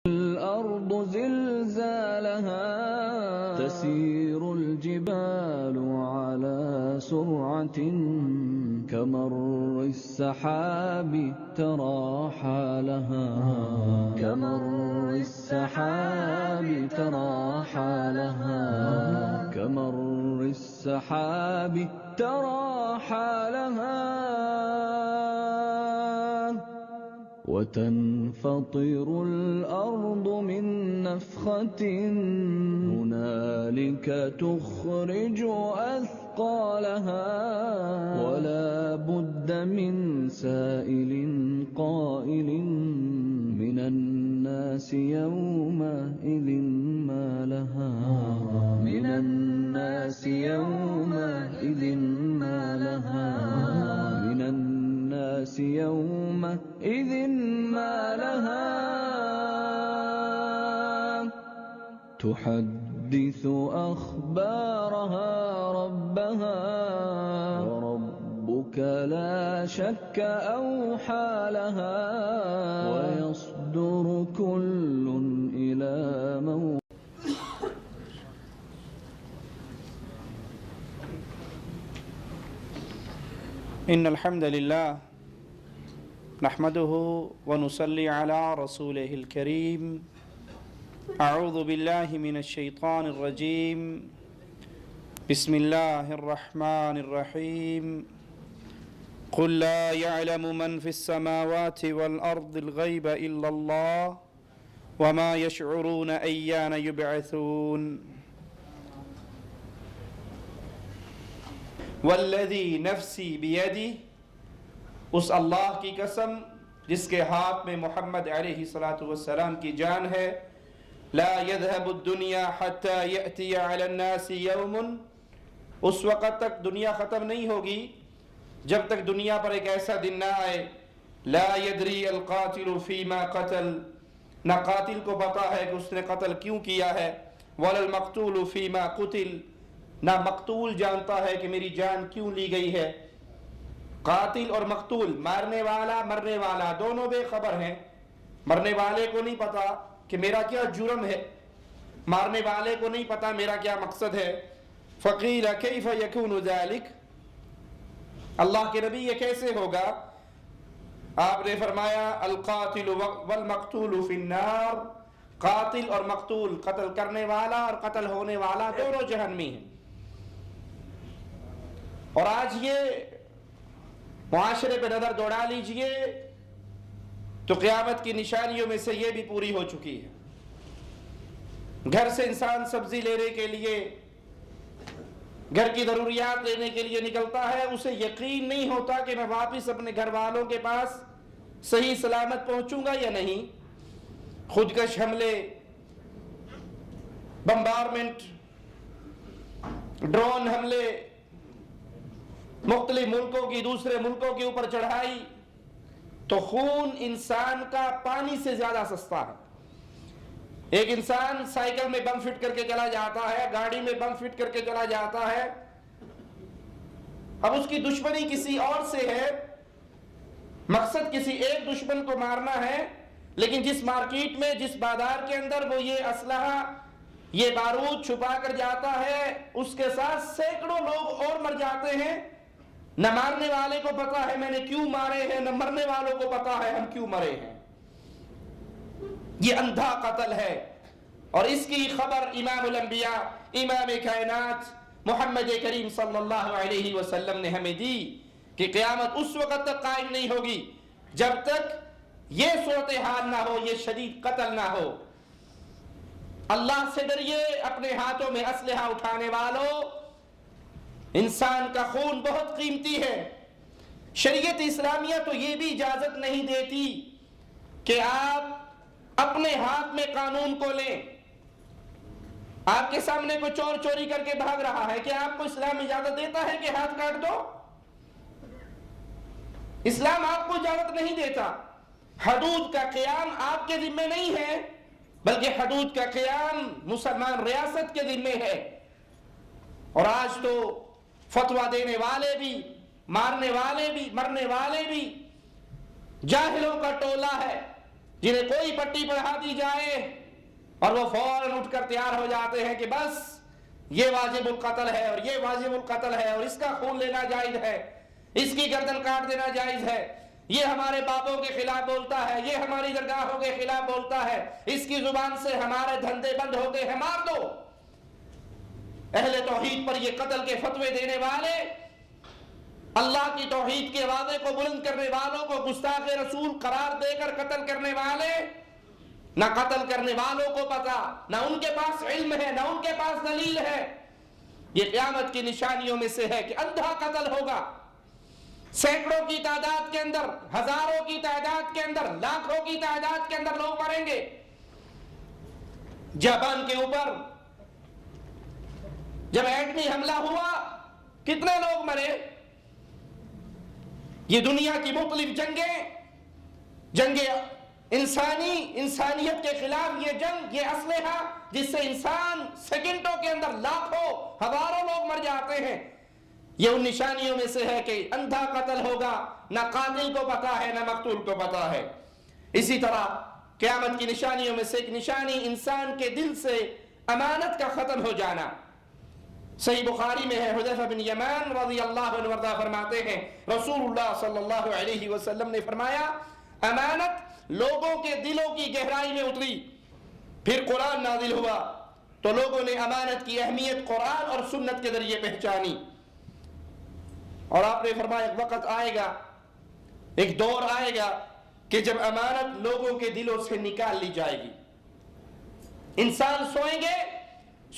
الأرض زلزالها تسير الجبال على سرعة كمر السحاب ترى حالها كمر السحاب ترى حالها كمر السحاب ترى حالها وتنفطر الأرض من نفخة هنالك تخرج أثقالها ولا بد من سائل قائل من الناس يومئذ ما لها من الناس يومئذ ما لها من الناس يومئذ ما لها تحدث أخبارها ربها وربك لا شك أوحى لها ويصدر كل إلى موعد. إن الحمد لله نحمده ونصلي على رسوله الكريم. أعوذ بالله من الشيطان الرجيم. بسم الله الرحمن الرحيم. قل لا يعلم من في السماوات والأرض الغيب إلا الله وما يشعرون أيان يبعثون. والذی نفسی بیدی، اس اللہ کی قسم جس کے ہاتھ میں محمد علیہ السلام کی جان ہے، لا يذهب الدنیا حتی یأتی علی الناس یوم، اس وقت تک دنیا ختم نہیں ہوگی جب تک دنیا پر ایک ایسا دن نہ آئے، لا يدری القاتل فیما قتل، نہ قاتل کو پتا ہے کہ اس نے قتل کیوں کیا ہے، ولا المقتول فیما قتل، نہ مقتول جانتا ہے کہ میری جان کیوں لی گئی ہے۔ قاتل اور مقتول، مارنے والا مرنے والا، دونوں بے خبر ہیں۔ مرنے والے کو نہیں پتا کہ میرا کیا جرم ہے، مارنے والے کو نہیں پتا میرا کیا مقصد ہے۔ فقیل کیف یکون ذلک، اللہ کے نبی یہ کیسے ہوگا؟ آپ نے فرمایا القاتل والمقتول فی النار، قاتل اور مقتول، قتل کرنے والا اور قتل ہونے والا دونوں جہنمی ہیں۔ اور آج یہ معاشرے پہ نظر دوڑا لیجئے تو قیامت کی نشانیوں میں سے یہ بھی پوری ہو چکی ہے۔ گھر سے انسان سبزی لینے کے لیے، گھر کی ضروریات لینے کے لیے نکلتا ہے، اسے یقین نہیں ہوتا کہ میں واپس اپنے گھر والوں کے پاس صحیح سلامت پہنچوں گا یا نہیں۔ خودکش حملے، بمبارمنٹ، ڈرون حملے، مختلف ملکوں کی دوسرے ملکوں کے اوپر چڑھائی، تو خون انسان کا پانی سے زیادہ سستا ہے۔ ایک انسان سائیکل میں بم فٹ کر کے چلا جاتا ہے، گاڑی میں بم فٹ کر کے چلا جاتا ہے، اب اس کی دشمنی کسی اور سے ہے، مقصد کسی ایک دشمن کو مارنا ہے، لیکن جس مارکیٹ میں، جس بازار کے اندر وہ یہ اسلحہ، یہ بارود چھپا کر جاتا ہے، اس کے ساتھ سینکڑوں لوگ اور مر جاتے ہیں۔ نہ مارنے والے کو پتا ہے میں نے کیوں مارے ہیں، نہ مرنے والوں کو پتا ہے ہم کیوں مرے ہیں۔ یہ اندھا قتل ہے، اور اس کی خبر امام الانبیاء، امام کائنات محمد کریم صلی اللہ علیہ وسلم نے ہمیں دی کہ قیامت اس وقت تک قائم نہیں ہوگی جب تک یہ صورتحال نہ ہو، یہ شدید قتل نہ ہو۔ اللہ سے ڈریے اپنے ہاتھوں میں اسلحہ اٹھانے والوں، انسان کا خون بہت قیمتی ہے۔ شریعت اسلامیہ تو یہ بھی اجازت نہیں دیتی کہ آپ اپنے ہاتھ میں قانون کو لیں۔ آپ کے سامنے کوئی چور چوری کر کے بھاگ رہا ہے، کہ آپ کو اسلام اجازت دیتا ہے کہ ہاتھ کاٹ دو؟ اسلام آپ کو اجازت نہیں دیتا۔ حدود کا قیام آپ کے ذمہ نہیں ہے، بلکہ حدود کا قیام مسلمان ریاست کے ذمہ ہے۔ اور آج تو فتویٰ دینے والے بھی، مارنے والے بھی، مرنے والے بھی جاہلوں کا ٹولہ ہے۔ جنہیں کوئی پٹی پڑھا دی جائے اور وہ فوراً اٹھ کر تیار ہو جاتے ہیں کہ بس یہ واجب القتل ہے اور یہ واجب القتل ہے اور اس کا خون لینا جائز ہے، اس کی گردن کاٹ دینا جائز ہے، یہ ہمارے باپوں کے خلاف بولتا ہے، یہ ہماری درگاہوں کے خلاف بولتا ہے، اس کی زبان سے ہمارے دھندے بند ہو گئے ہیں، مار دو۔ اہل توحید پر یہ قتل کے فتوے دینے والے، اللہ کی توحید کے وعدے کو بلند کرنے والوں کو گستاخ رسول قرار دے کر قتل کرنے والے، نہ قتل کرنے والوں کو پتا، نہ ان کے پاس علم ہے، نہ ان کے پاس دلیل ہے۔ یہ قیامت کی نشانیوں میں سے ہے کہ اندھا قتل ہوگا، سینکڑوں کی تعداد کے اندر، ہزاروں کی تعداد کے اندر، لاکھوں کی تعداد کے اندر لوگ مریں گے۔ جاپان کے اوپر جب ایٹمی حملہ ہوا کتنے لوگ مرے؟ یہ دنیا کی مختلف جنگ انسانیت کے خلاف یہ جنگ، یہ اسلحہ جس سے انسان سیکنڈوں کے اندر لاکھوں ہزاروں لوگ مر جاتے ہیں، یہ ان نشانیوں میں سے ہے کہ اندھا قتل ہوگا، نہ قاتل کو پتا ہے نہ مقتول کو پتا ہے۔ اسی طرح قیامت کی نشانیوں میں سے ایک نشانی انسان کے دل سے امانت کا ختم ہو جانا۔ صحیح بخاری میں ہے، حذیفہ بن یمان رضی اللہ عنہ وارضاہ فرماتے ہیں رسول اللہ صلی اللہ علیہ وسلم نے فرمایا امانت لوگوں کے دلوں کی گہرائی میں اتری، پھر قرآن نازل ہوا تو لوگوں نے امانت کی اہمیت قرآن اور سنت کے ذریعے پہچانی، اور آپ نے فرمایا ایک وقت آئے گا، ایک دور آئے گا کہ جب امانت لوگوں کے دلوں سے نکال لی جائے گی۔ انسان سوئیں گے،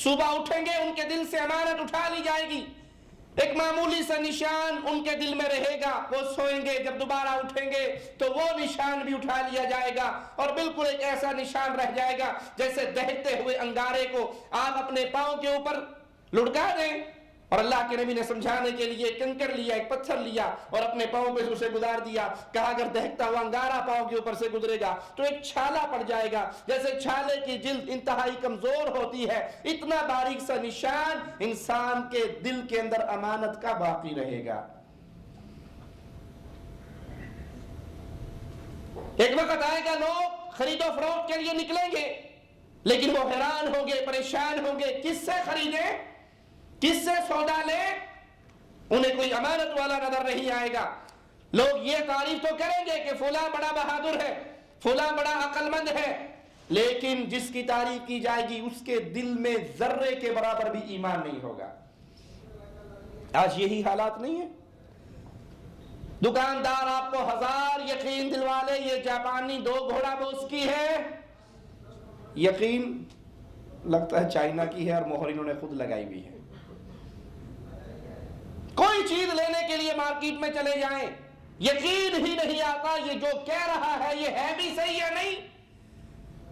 صبح اٹھیں گے، ان کے دل سے امانت اٹھا لی جائے گی، ایک معمولی سا نشان ان کے دل میں رہے گا، وہ سوئیں گے، جب دوبارہ اٹھیں گے تو وہ نشان بھی اٹھا لیا جائے گا، اور بالکل ایک ایسا نشان رہ جائے گا جیسے دہتے ہوئے انگارے کو آپ اپنے پاؤں کے اوپر لڑکا دیں، اور اللہ کے نبی نے سمجھانے کے لیے ایک کنکر لیا، ایک پتھر لیا اور اپنے پاؤں پہ اسے گزار دیا، کہا اگر دہتا ہوا انگارہ پاؤں کے اوپر سے گزرے گا تو ایک چھالا پڑ جائے گا، جیسے چھالے کی جلد انتہائی کمزور ہوتی ہے، اتنا باریک سا نشان انسان کے دل کے اندر امانت کا باقی رہے گا۔ ایک وقت آئے گا لوگ خرید و فروخت کے لیے نکلیں گے، لیکن وہ حیران ہوں گے، پریشان ہوں گے، کس سے خریدیں، کس سے سودا لیں، انہیں کوئی امانت والا نظر نہیں آئے گا۔ لوگ یہ تعریف تو کریں گے کہ فلاں بڑا بہادر ہے، فلاں بڑا عقل مند ہے، لیکن جس کی تعریف کی جائے گی اس کے دل میں ذرے کے برابر بھی ایمان نہیں ہوگا۔ آج یہی حالات نہیں ہے؟ دکاندار آپ کو 1000 یقین دلوالے یہ جاپانی 2 گھوڑا بوس کی ہے، یقین لگتا ہے چائنا کی ہے اور مہر انہوں نے خود لگائی بھی ہے۔ کوئی چیز لینے کے لیے مارکیٹ میں چلے جائیں، یقین ہی نہیں آتا یہ جو کہہ رہا ہے یہ ہے بھی صحیح یا نہیں،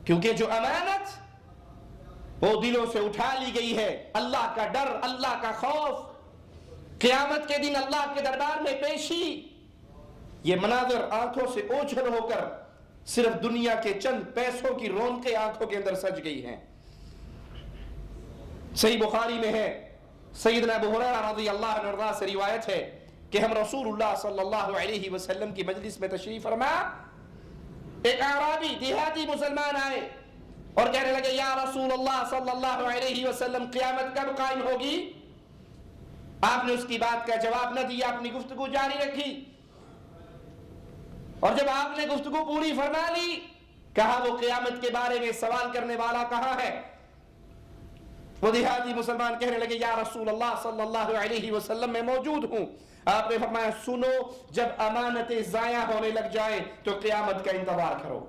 کیونکہ جو امانت وہ دلوں سے اٹھا لی گئی ہے۔ اللہ کا ڈر، اللہ کا خوف، قیامت کے دن اللہ کے دربار میں پیشی، یہ مناظر آنکھوں سے اوجھل ہو کر صرف دنیا کے چند پیسوں کی رونقیں آنکھوں کے اندر سج گئی ہیں۔ صحیح بخاری میں ہے، سیدنا ابو ہریرہ رضی اللہ عنہ سے روایت ہے کہ ہم رسول اللہ صلی اللہ علیہ وسلم کی مجلس میں تشریف فرما، ایک اعرابی دیہاتی مسلمان آئے اور کہنے لگے یا رسول اللہ صلی اللہ علیہ وسلم قیامت کب قائم ہوگی؟ آپ نے اس کی بات کا جواب نہ دیا، اپنی گفتگو جاری رکھی، اور جب آپ نے گفتگو پوری فرما لی کہا وہ قیامت کے بارے میں سوال کرنے والا کہاں ہے؟ وہ دیہاتی مسلمان کہنے لگے یا رسول اللہ صلی اللہ علیہ وسلم میں موجود ہوں۔ آپ نے فرمایا سنو، جب امانتیں ضائع ہونے لگ جائیں تو قیامت کا انتظار کرو۔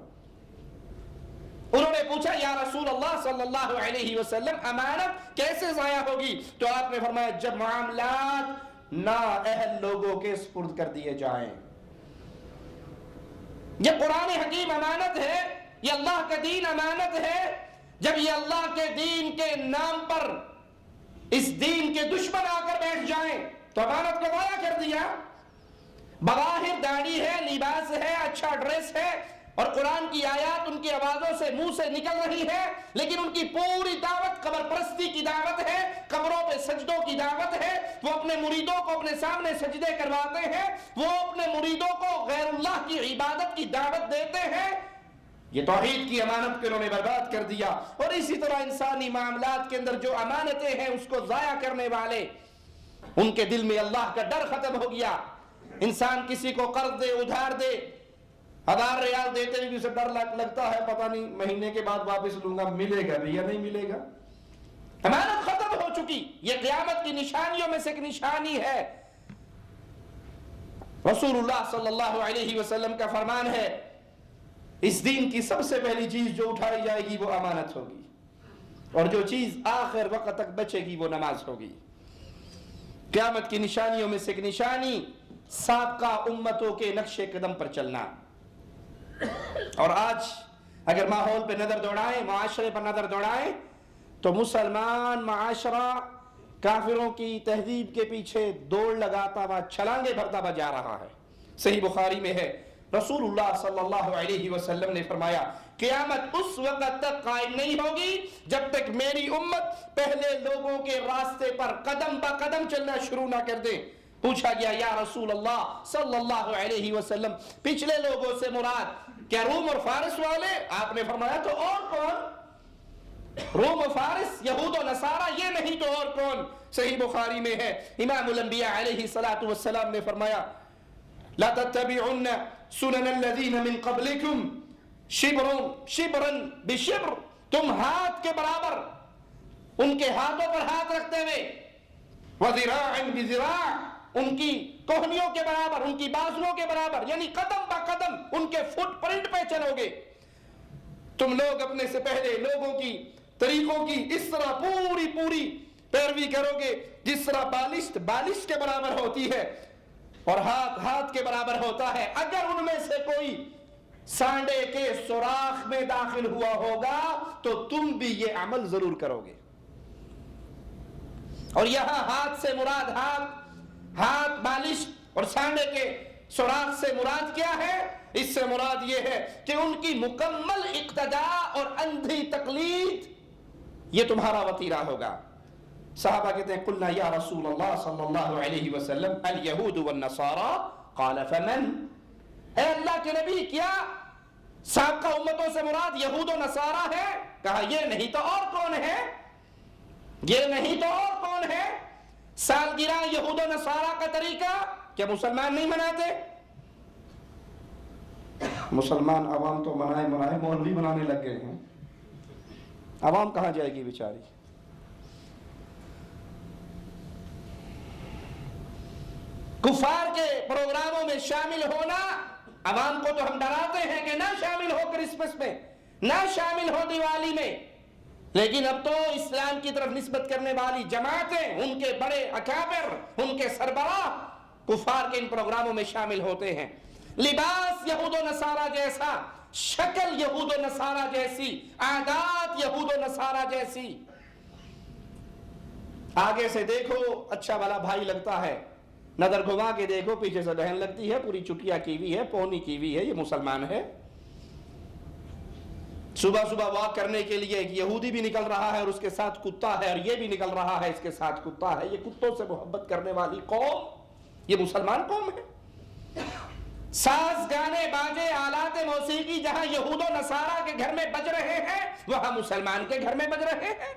انہوں نے پوچھا یا رسول اللہ صلی اللہ علیہ وسلم امانت کیسے ضائع ہوگی؟ تو آپ نے فرمایا جب معاملات نااہل لوگوں کے سپرد کر دیے جائیں۔ یہ قرآن حکیم امانت ہے، یہ اللہ کا دین امانت ہے۔ جب یہ اللہ کے دین کے نام پر اس دین کے دشمن آ کر بیٹھ جائیں تو امانت کو ضائع کر دیا۔ بظاہر داڑھی ہے، لباس ہے، اچھا ڈریس ہے، اور قرآن کی آیات ان کی آوازوں سے منہ سے نکل رہی ہے، لیکن ان کی پوری دعوت قبر پرستی کی دعوت ہے، قبروں پہ سجدوں کی دعوت ہے۔ وہ اپنے مریدوں کو اپنے سامنے سجدے کرواتے ہیں، وہ اپنے مریدوں کو غیر اللہ کی عبادت کی دعوت دیتے ہیں، یہ توحید کی امانت کو انہوں نے برباد کر دیا. اور اسی طرح انسانی معاملات کے اندر جو امانتیں ہیں اس کو ضائع کرنے والے، ان کے دل میں اللہ کا ڈر ختم ہو گیا. انسان کسی کو قرض دے، ادھار دے، 1000 ریال دیتے ہوئے بھی اسے ڈر لگتا ہے پتہ نہیں مہینے کے بعد واپس لوں گا، ملے گا بھی یا نہیں ملے گا. امانت ختم ہو چکی. یہ قیامت کی نشانیوں میں سے ایک نشانی ہے. رسول اللہ صلی اللہ علیہ وسلم کا فرمان ہے اس دین کی سب سے پہلی چیز جو اٹھائی جائے گی وہ امانت ہوگی، اور جو چیز آخر وقت تک بچے گی وہ نماز ہوگی. قیامت کی نشانیوں میں سے ایک نشانی سابقہ امتوں کے نقش قدم پر چلنا. اور آج اگر ماحول پہ نظر دوڑائیں، معاشرے پر نظر دوڑائیں، تو مسلمان معاشرہ کافروں کی تہذیب کے پیچھے دوڑ لگاتا ہوا، چھلانگیں بھرتا ہوا جا رہا ہے. صحیح بخاری میں ہے، رسول اللہ صلی اللہ علیہ وسلم نے فرمایا قیامت اس وقت تک قائم نہیں ہوگی جب تک میری امت پہلے لوگوں کے راستے پر قدم با قدم چلنا شروع نہ کر دے. پوچھا گیا یا رسول اللہ صلی اللہ علیہ وسلم پچھلے لوگوں سے مراد کیا روم اور فارس والے؟ آپ نے فرمایا تو اور کون؟ روم و فارس، یہود و نصارہ، یہ نہیں تو اور کون؟ صحیح بخاری میں ہے امام الانبیاء علیہ السلام نے فرمایا لا تتبعن سنن الذین من قبلکم شبرا بشبر، تم ہاتھ کے برابر ان کے ہاتھوں پر ہاتھ رکھتے ہوئے، وذراع بذراع، ان کی کوہنیوں کے برابر، ان کی بازوؤں کے برابر، یعنی قدم با قدم ان کے فٹ پرنٹ پہ چلو گے. تم لوگ اپنے سے پہلے لوگوں کی طریقوں کی اس طرح پوری پیروی کرو گے جس طرح بالشت کے برابر ہوتی ہے اور ہاتھ کے برابر ہوتا ہے. اگر ان میں سے کوئی سانڈے کے سوراخ میں داخل ہوا ہوگا تو تم بھی یہ عمل ضرور کرو گے. اور یہاں ہاتھ سے مراد ہاتھ بالش اور سانڈے کے سوراخ سے مراد کیا ہے؟ اس سے مراد یہ ہے کہ ان کی مکمل اقتداء اور اندھی تقلید یہ تمہارا وطیرہ ہوگا. صحابہ کہتے ہیں قلنا یا رسول اللہ صلی اللہ علیہ وسلم الیہود والنصارى قال فمن، اے اللہ کے نبی کیا سابقہ امتوں سے مراد یہود و نصارہ ہے؟ کہا یہ نہیں تو اور کون ہے، یہ نہیں تو اور کون ہے. سالگرہ یہود و نصارہ کا طریقہ کیا مسلمان نہیں مناتے؟ مسلمان عوام تو منائے مولوی بنانے لگ گئے ہیں. عوام کہاں جائے گی بیچاری؟ کفار کے پروگراموں میں شامل ہونا، عوام کو تو ہم ڈراتے ہیں کہ نہ شامل ہو کرسمس میں، نہ شامل ہو دیوالی میں، لیکن اب تو اسلام کی طرف نسبت کرنے والی جماعتیں، ان کے بڑے اکابر، ان کے سربراہ کفار کے ان پروگراموں میں شامل ہوتے ہیں. لباس یہود و نصارہ جیسا، شکل یہود و نصارہ جیسی، عادات یہود و نصارہ جیسی. آگے سے دیکھو اچھا والا بھائی لگتا ہے، نظر گھما کے دیکھو پیچھے سے بہن لگتی ہے، پوری چٹیا کی ہوئی ہے، پونی کی ہوئی ہے، یہ مسلمان ہے. صبح واک کرنے کے لیے ایک یہودی بھی نکل رہا ہے اور اس کے ساتھ کتا ہے، اور یہ بھی نکل رہا ہے اس کے ساتھ کتا ہے. یہ کتوں سے محبت کرنے والی قوم یہ مسلمان قوم ہے. ساز، گانے، باجے، آلات موسیقی جہاں یہود و نصارہ کے گھر میں بج رہے ہیں وہاں مسلمان کے گھر میں بج رہے ہیں.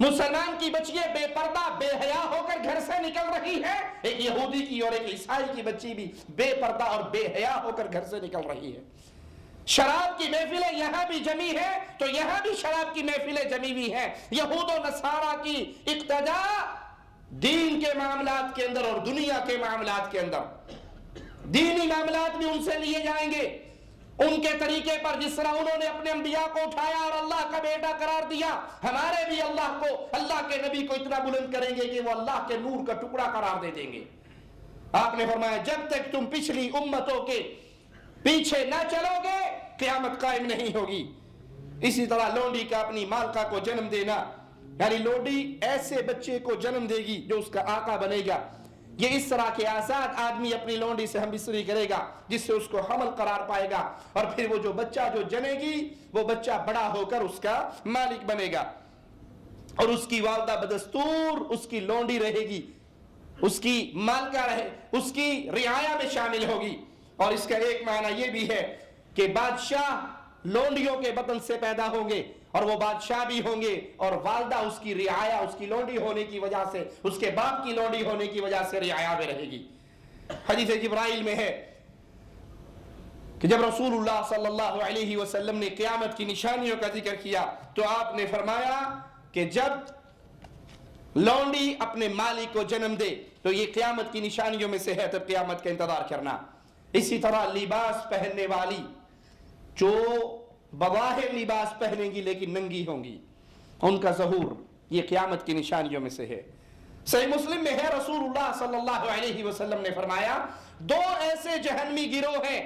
مسلمان کی بچیاں بے پردہ بے حیا ہو کر گھر سے نکل رہی ہے، ایک یہودی کی اور ایک عیسائی کی بچی بھی بے پردہ اور بے حیا ہو کر گھر سے نکل رہی ہے. شراب کی محفلیں یہاں بھی جمی ہے تو یہاں بھی شراب کی محفلیں جمی ہوئی ہیں. یہود و نصارہ کی اقتداء دین کے معاملات کے اندر اور دنیا کے معاملات کے اندر. دینی معاملات بھی ان سے لیے جائیں گے ان کے طریقے پر، جس طرح انہوں نے اپنے انبیاء کو اٹھایا اور اللہ کا بیٹا قرار دیا، ہمارے بھی اللہ کے نبی کو اتنا بلند کریں گے کہ وہ اللہ کے نور کا ٹکڑا قرار دے دیں گے. آپ نے فرمایا جب تک تم پچھلی امتوں کے پیچھے نہ چلو گے قیامت قائم نہیں ہوگی. اسی طرح لونڈی کا اپنی مالکہ کو جنم دینا، یعنی لونڈی ایسے بچے کو جنم دے گی جو اس کا آقا بنے گا. یہ اس طرح کے آزاد آدمی اپنی لونڈی سے ہم بستری کرے گا جس سے اس کو حمل قرار پائے گا، اور پھر وہ جو بچہ جو جنے گی وہ بچہ بڑا ہو کر اس کا مالک بنے گا، اور اس کی والدہ بدستور اس کی لونڈی رہے گی، اس کی مالکہ رہے، اس کی رعایا میں شامل ہوگی. اور اس کا ایک معنی یہ بھی ہے کہ کہ بادشاہ لونڈیوں کے بطن سے پیدا ہوں گے اور وہ بادشاہ بھی ہوں گے اور والدہ اس کی رعایا اس کی لونڈی ہونے کی وجہ سے اس کے باپ کی لونڈی ہونے کی وجہ سے رعایا میں رہے گی. حدیث جبرائیل میں ہے کہ جب رسول اللہ صلی اللہ علیہ وسلم نے قیامت کی نشانیوں کا ذکر کیا تو آپ نے فرمایا کہ جب لونڈی اپنے مالک کو جنم دے تو یہ قیامت کی نشانیوں میں سے ہے, تب قیامت کا انتظار کرنا. اسی طرح لباس پہننے والی جو بظاہر لباس پہنیں گی لیکن ننگی ہوں گی, ان کا ظہور یہ قیامت کی نشانیوں میں سے ہے. صحیح مسلم میں ہے رسول اللہ صلی اللہ علیہ وسلم نے فرمایا 2 ایسے جہنمی گروہ ہیں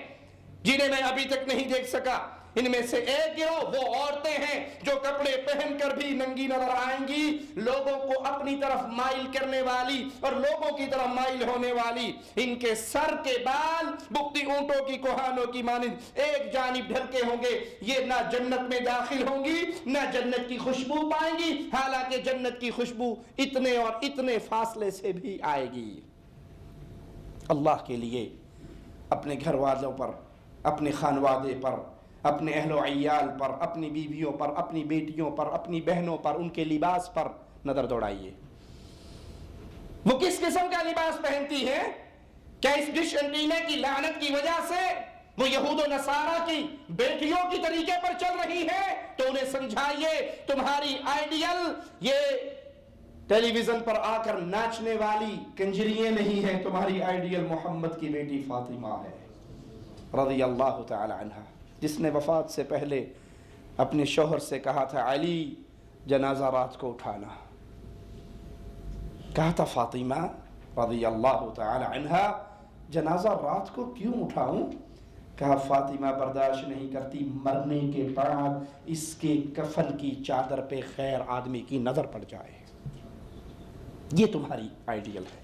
جنہیں میں ابھی تک نہیں دیکھ سکا. ان میں سے ایک گروہ وہ عورتیں ہیں جو کپڑے پہن کر بھی ننگی نظر آئیں گی, لوگوں کو اپنی طرف مائل کرنے والی اور لوگوں کی طرف مائل ہونے والی. ان کے سر کے بال بگتی اونٹوں کی کوہانوں کی مانند ایک جانب ڈھلکے ہوں گے. یہ نہ جنت میں داخل ہوں گی نہ جنت کی خوشبو پائیں گی, حالانکہ جنت کی خوشبو اتنے اور اتنے فاصلے سے بھی آئے گی. اللہ کے لیے اپنے گھر والوں پر, اپنے خانوادے پر, اپنے اہل و عیال پر, اپنی بیویوں پر, اپنی بیٹیوں پر, اپنی بہنوں پر, ان کے لباس پر نظر دوڑائیے. وہ کس قسم کا لباس پہنتی ہے؟ کیا اس ڈش انٹینا کی لعنت کی وجہ سے وہ یہود و نصارہ کی بیٹیوں کی طریقے پر چل رہی ہے؟ تو انہیں سمجھائیے تمہاری آئیڈیل یہ ٹیلی ویژن پر آ کر ناچنے والی کنجریاں نہیں ہیں, تمہاری آئیڈیل محمد کی بیٹی فاطمہ ہے رضی اللہ تعالی عنہ, جس نے وفات سے پہلے اپنے شوہر سے کہا تھا علی جنازہ رات کو اٹھانا. کہا تھا فاطمہ رضی اللہ تعالی عنہ جنازہ رات کو کیوں اٹھاؤں؟ کہا فاطمہ برداشت نہیں کرتی مرنے کے بعد اس کے کفن کی چادر پہ خیر آدمی کی نظر پڑ جائے. یہ تمہاری آئیڈیل ہے,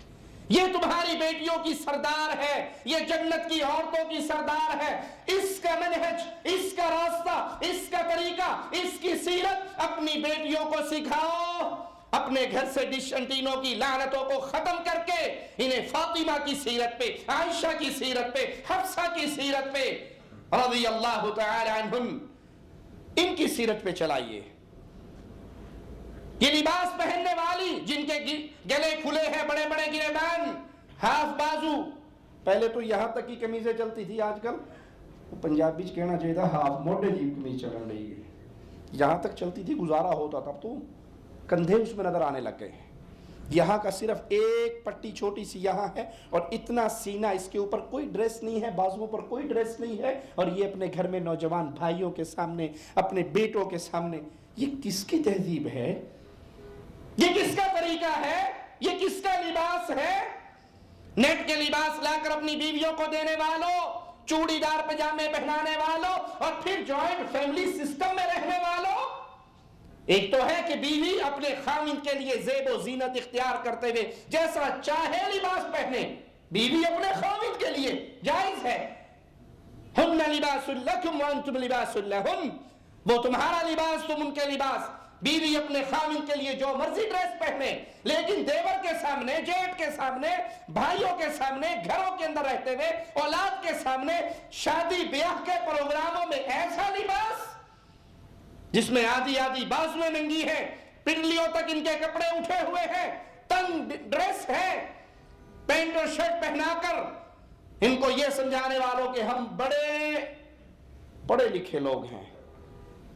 یہ تمہاری بیٹیوں کی سردار ہے, یہ جنت کی عورتوں کی سردار ہے. اس کا منہج, اس کا راستہ, اس کا طریقہ, اس کی سیرت اپنی بیٹیوں کو سکھاؤ. اپنے گھر سے ڈش انٹینوں کی لعنتوں کو ختم کر کے انہیں فاطمہ کی سیرت پہ, عائشہ کی سیرت پہ, حفصہ کی سیرت پہ رضی اللہ تعالی عنہم, ان کی سیرت پہ چلائیے. یہ لباس پہننے والی جن کے گلے کھلے ہیں, بڑے بڑے گریبان, ہاف بازو, پہلے تو یہاں تک کی قمیضیں چلتی تھی, آج کل پنجابی کہنا چاہیے تھا ہاف موڈے کی قمیض چل رہی ہے. یہاں تک چلتی تھی, گزارا ہوتا تھا, تو کندھے اس میں نظر آنے لگ گئے. یہاں کا صرف ایک پٹی چھوٹی سی یہاں ہے اور اتنا سینہ, اس کے اوپر کوئی ڈریس نہیں ہے, بازوؤں پر کوئی ڈریس نہیں ہے, اور یہ اپنے گھر میں نوجوان بھائیوں کے سامنے, اپنے بیٹوں کے سامنے, یہ کس کی تہذیب ہے؟ یہ کس کا طریقہ ہے؟ یہ کس کا لباس ہے؟ نیٹ کے لباس لا کر اپنی بیویوں کو دینے والوں, چوڑی دار پجامے پہنانے والوں, اور پھر جوائنٹ فیملی سسٹم میں رہنے والوں. ایک تو ہے کہ بیوی اپنے خاوند کے لیے زیب و زینت اختیار کرتے ہوئے جیسا چاہے لباس پہنے, بیوی اپنے خاوند کے لیے جائز ہے. ہن لباس لکم وانتم لباس لہن, وہ تمہارا لباس, تم ان کے لباس. بیوی اپنے خاوند کے لیے جو مرضی ڈریس پہنے, لیکن دیور کے سامنے, جیٹ کے سامنے, بھائیوں کے سامنے, گھروں کے اندر رہتے ہوئے, اولاد کے سامنے, شادی بیاہ کے پروگراموں میں ایسا لباس جس میں آدھی آدھی بازویں ننگی ہیں, پنڈلیوں تک ان کے کپڑے اٹھے ہوئے ہیں, تنگ ڈریس ہے, پینٹ اور شرٹ پہنا کر ان کو یہ سمجھانے والوں کہ ہم بڑے پڑھے لکھے لوگ ہیں.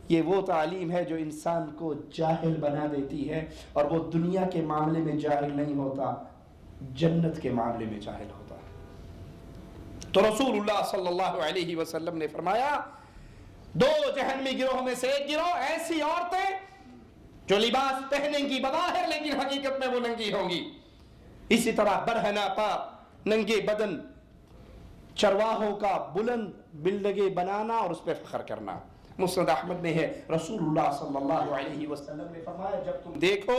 یہ وہ تعلیم ہے جو انسان کو جاہل بنا دیتی ہے, اور وہ دنیا کے معاملے میں جاہل نہیں ہوتا, جنت کے معاملے میں جاہل ہوتا. تو رسول اللہ صلی اللہ علیہ وسلم نے فرمایا 2 جہنمی گروہوں میں سے ایک گروہ ایسی عورتیں جو لباس پہنیں گی بظاہر لیکن حقیقت میں وہ ننگی ہوں گی. اسی طرح برہنہ پا, ننگے بدن, چرواہوں کا بلند بلڈنگیں بنانا اور اس پہ فخر کرنا. مسند احمد میں ہے رسول اللہ صلی اللہ علیہ وسلم نے فرمایا جب تم دیکھو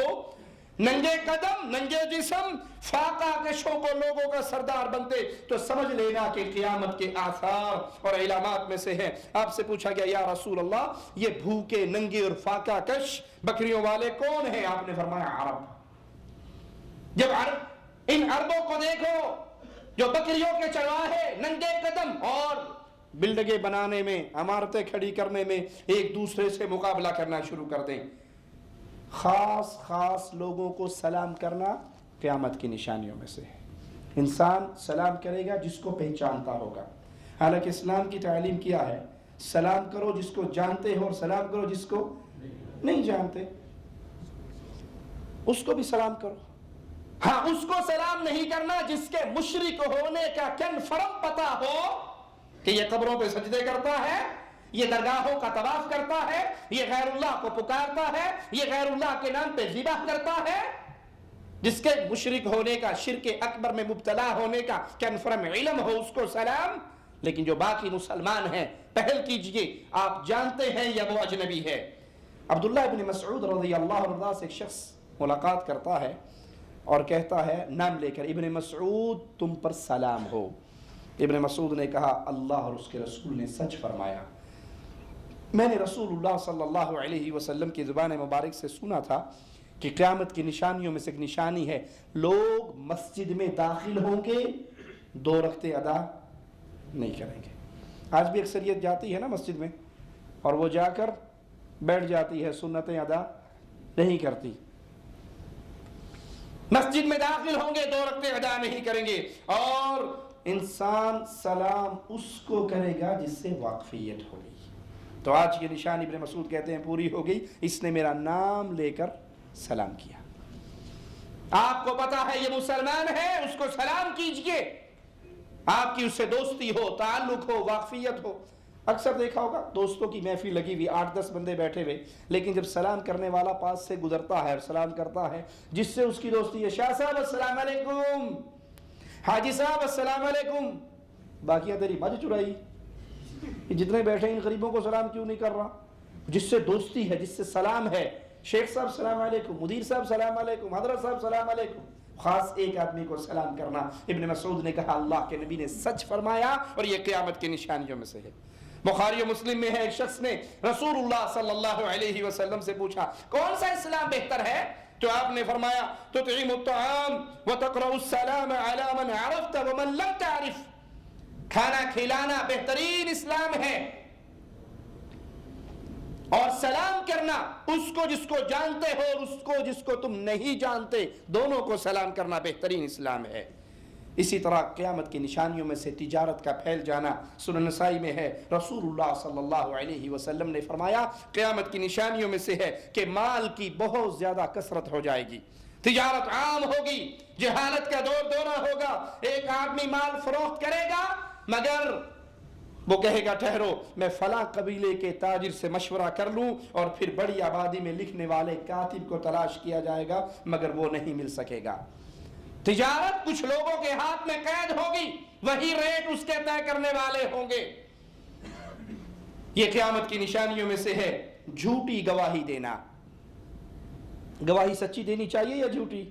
ننگے قدم, ننگے جسم, فاقہ کشوں کو لوگوں کا سردار بنتے, تو سمجھ لینا کہ قیامت کے آثار اور علامات میں سے ہے. آپ سے پوچھا گیا یا رسول اللہ یہ بھوکے, ننگے اور فاقہ کش بکریوں والے کون ہیں؟ آپ نے فرمایا عرب. جب ان عربوں کو دیکھو جو بکریوں کے چرواہے, ننگے قدم اور بلڈنگیں بنانے میں، عمارتیں کھڑی کرنے میں ایک دوسرے سے مقابلہ کرنا شروع کر دیں۔ خاص لوگوں کو سلام کرنا قیامت کی نشانیوں میں سے ہے۔ انسان سلام کرے گا جس کو پہچانتا ہوگا۔ حالانکہ اسلام کی تعلیم کیا ہے؟ سلام کرو جس کو جانتے ہو اور سلام کرو جس کو نہیں جانتے، اس کو بھی سلام کرو۔ ہاں، اس کو سلام نہیں کرنا جس کے مشرک ہونے کا کنفرم پتا ہو کہ یہ قبروں پہ سجدے کرتا ہے، یہ درگاہوں کا طواف کرتا ہے، یہ غیر اللہ کو پکارتا ہے، یہ غیر اللہ کے نام پہ ذبح کرتا ہے، جس کے مشرک ہونے کا، شرک اکبر میں مبتلا ہونے کا کنفرم علم ہو، اس کو سلام۔ لیکن جو باقی مسلمان ہیں، پہل کیجئے، آپ جانتے ہیں یا وہ اجنبی ہے۔ عبداللہ ابن مسعود رضی اللہ عنہ سے ایک شخص ملاقات کرتا ہے اور کہتا ہے نام لے کر، ابن مسعود تم پر سلام ہو۔ ابن مسعود نے کہا اللہ اور اس کے رسول نے سچ فرمایا۔ میں نے رسول اللہ صلی اللہ علیہ وسلم کی زبان مبارک سے سنا تھا کہ قیامت کی نشانیوں میں سے ایک نشانی ہے، لوگ مسجد میں داخل ہوں گے 2 رکعتیں ادا نہیں کریں گے۔ آج بھی اکثریت جاتی ہے نا مسجد میں، اور وہ جا کر بیٹھ جاتی ہے، سنتیں ادا نہیں کرتی۔ مسجد میں داخل ہوں گے 2 رکعتیں ادا نہیں کریں گے، اور انسان سلام اس کو کرے گا جس سے واقفیت ہوگی۔ تو آج کی نشانی ابن مسعود کہتے ہیں پوری ہو گئی، اس نے میرا نام لے کر سلام کیا۔ آپ کو پتا ہے یہ مسلمان ہے، اس کو سلام کیجئے۔ آپ کی اس سے دوستی ہو، تعلق ہو، واقفیت ہو۔ اکثر دیکھا ہوگا دوستوں کی محفل لگی ہوئی، 8-10 بندے بیٹھے ہوئے، لیکن جب سلام کرنے والا پاس سے گزرتا ہے اور سلام کرتا ہے، جس سے اس کی دوستی ہے، شاہ صاحب السلام علیکم، حاجی صاحب السلام علیکم، باقیاں تیری مجھ چرائی، جتنے بیٹھے ان غریبوں کو سلام کیوں نہیں کر رہا؟ جس سے دوستی ہے، جس سے سلام ہے، شیخ صاحب سلام علیکم، مدیر صاحب سلام علیکم، حضرت صاحب سلام علیکم، خاص ایک آدمی کو سلام کرنا۔ ابن مسعود نے کہا اللہ کے نبی نے سچ فرمایا اور یہ قیامت کی نشانیوں میں سے ہے۔ بخاری و مسلم میں ہے، ایک شخص نے رسول اللہ صلی اللہ علیہ وسلم سے پوچھا کون سا اسلام بہتر ہے؟ تو آپ نے فرمایا تطعم الطعام وتقرأ السلام على من عرفت ومن لم تعرف، کھانا کھلانا بہترین اسلام ہے، اور سلام کرنا اس کو جس کو جانتے ہو اور اس کو جس کو تم نہیں جانتے، دونوں کو سلام کرنا بہترین اسلام ہے۔ اسی طرح قیامت کی نشانیوں میں سے تجارت کا پھیل جانا، سنن نسائی میں ہے، رسول اللہ صلی اللہ علیہ وسلم نے فرمایا قیامت کی نشانیوں میں سے ہے کہ مال کی بہت زیادہ کثرت ہو جائے گی، تجارت عام ہوگی، جہالت کا دور دورہ ہوگا، ایک آدمی مال فروخت کرے گا مگر وہ کہے گا ٹھہرو میں فلاں قبیلے کے تاجر سے مشورہ کر لوں، اور پھر بڑی آبادی میں لکھنے والے کاتب کو تلاش کیا جائے گا مگر وہ نہیں مل سکے گا۔ تجارت کچھ لوگوں کے ہاتھ میں قید ہوگی، وہی ریٹ اس کے طے کرنے والے ہوں گے۔ یہ قیامت کی نشانیوں میں سے ہے جھوٹی گواہی دینا۔ گواہی سچی دینی چاہیے یا جھوٹی؟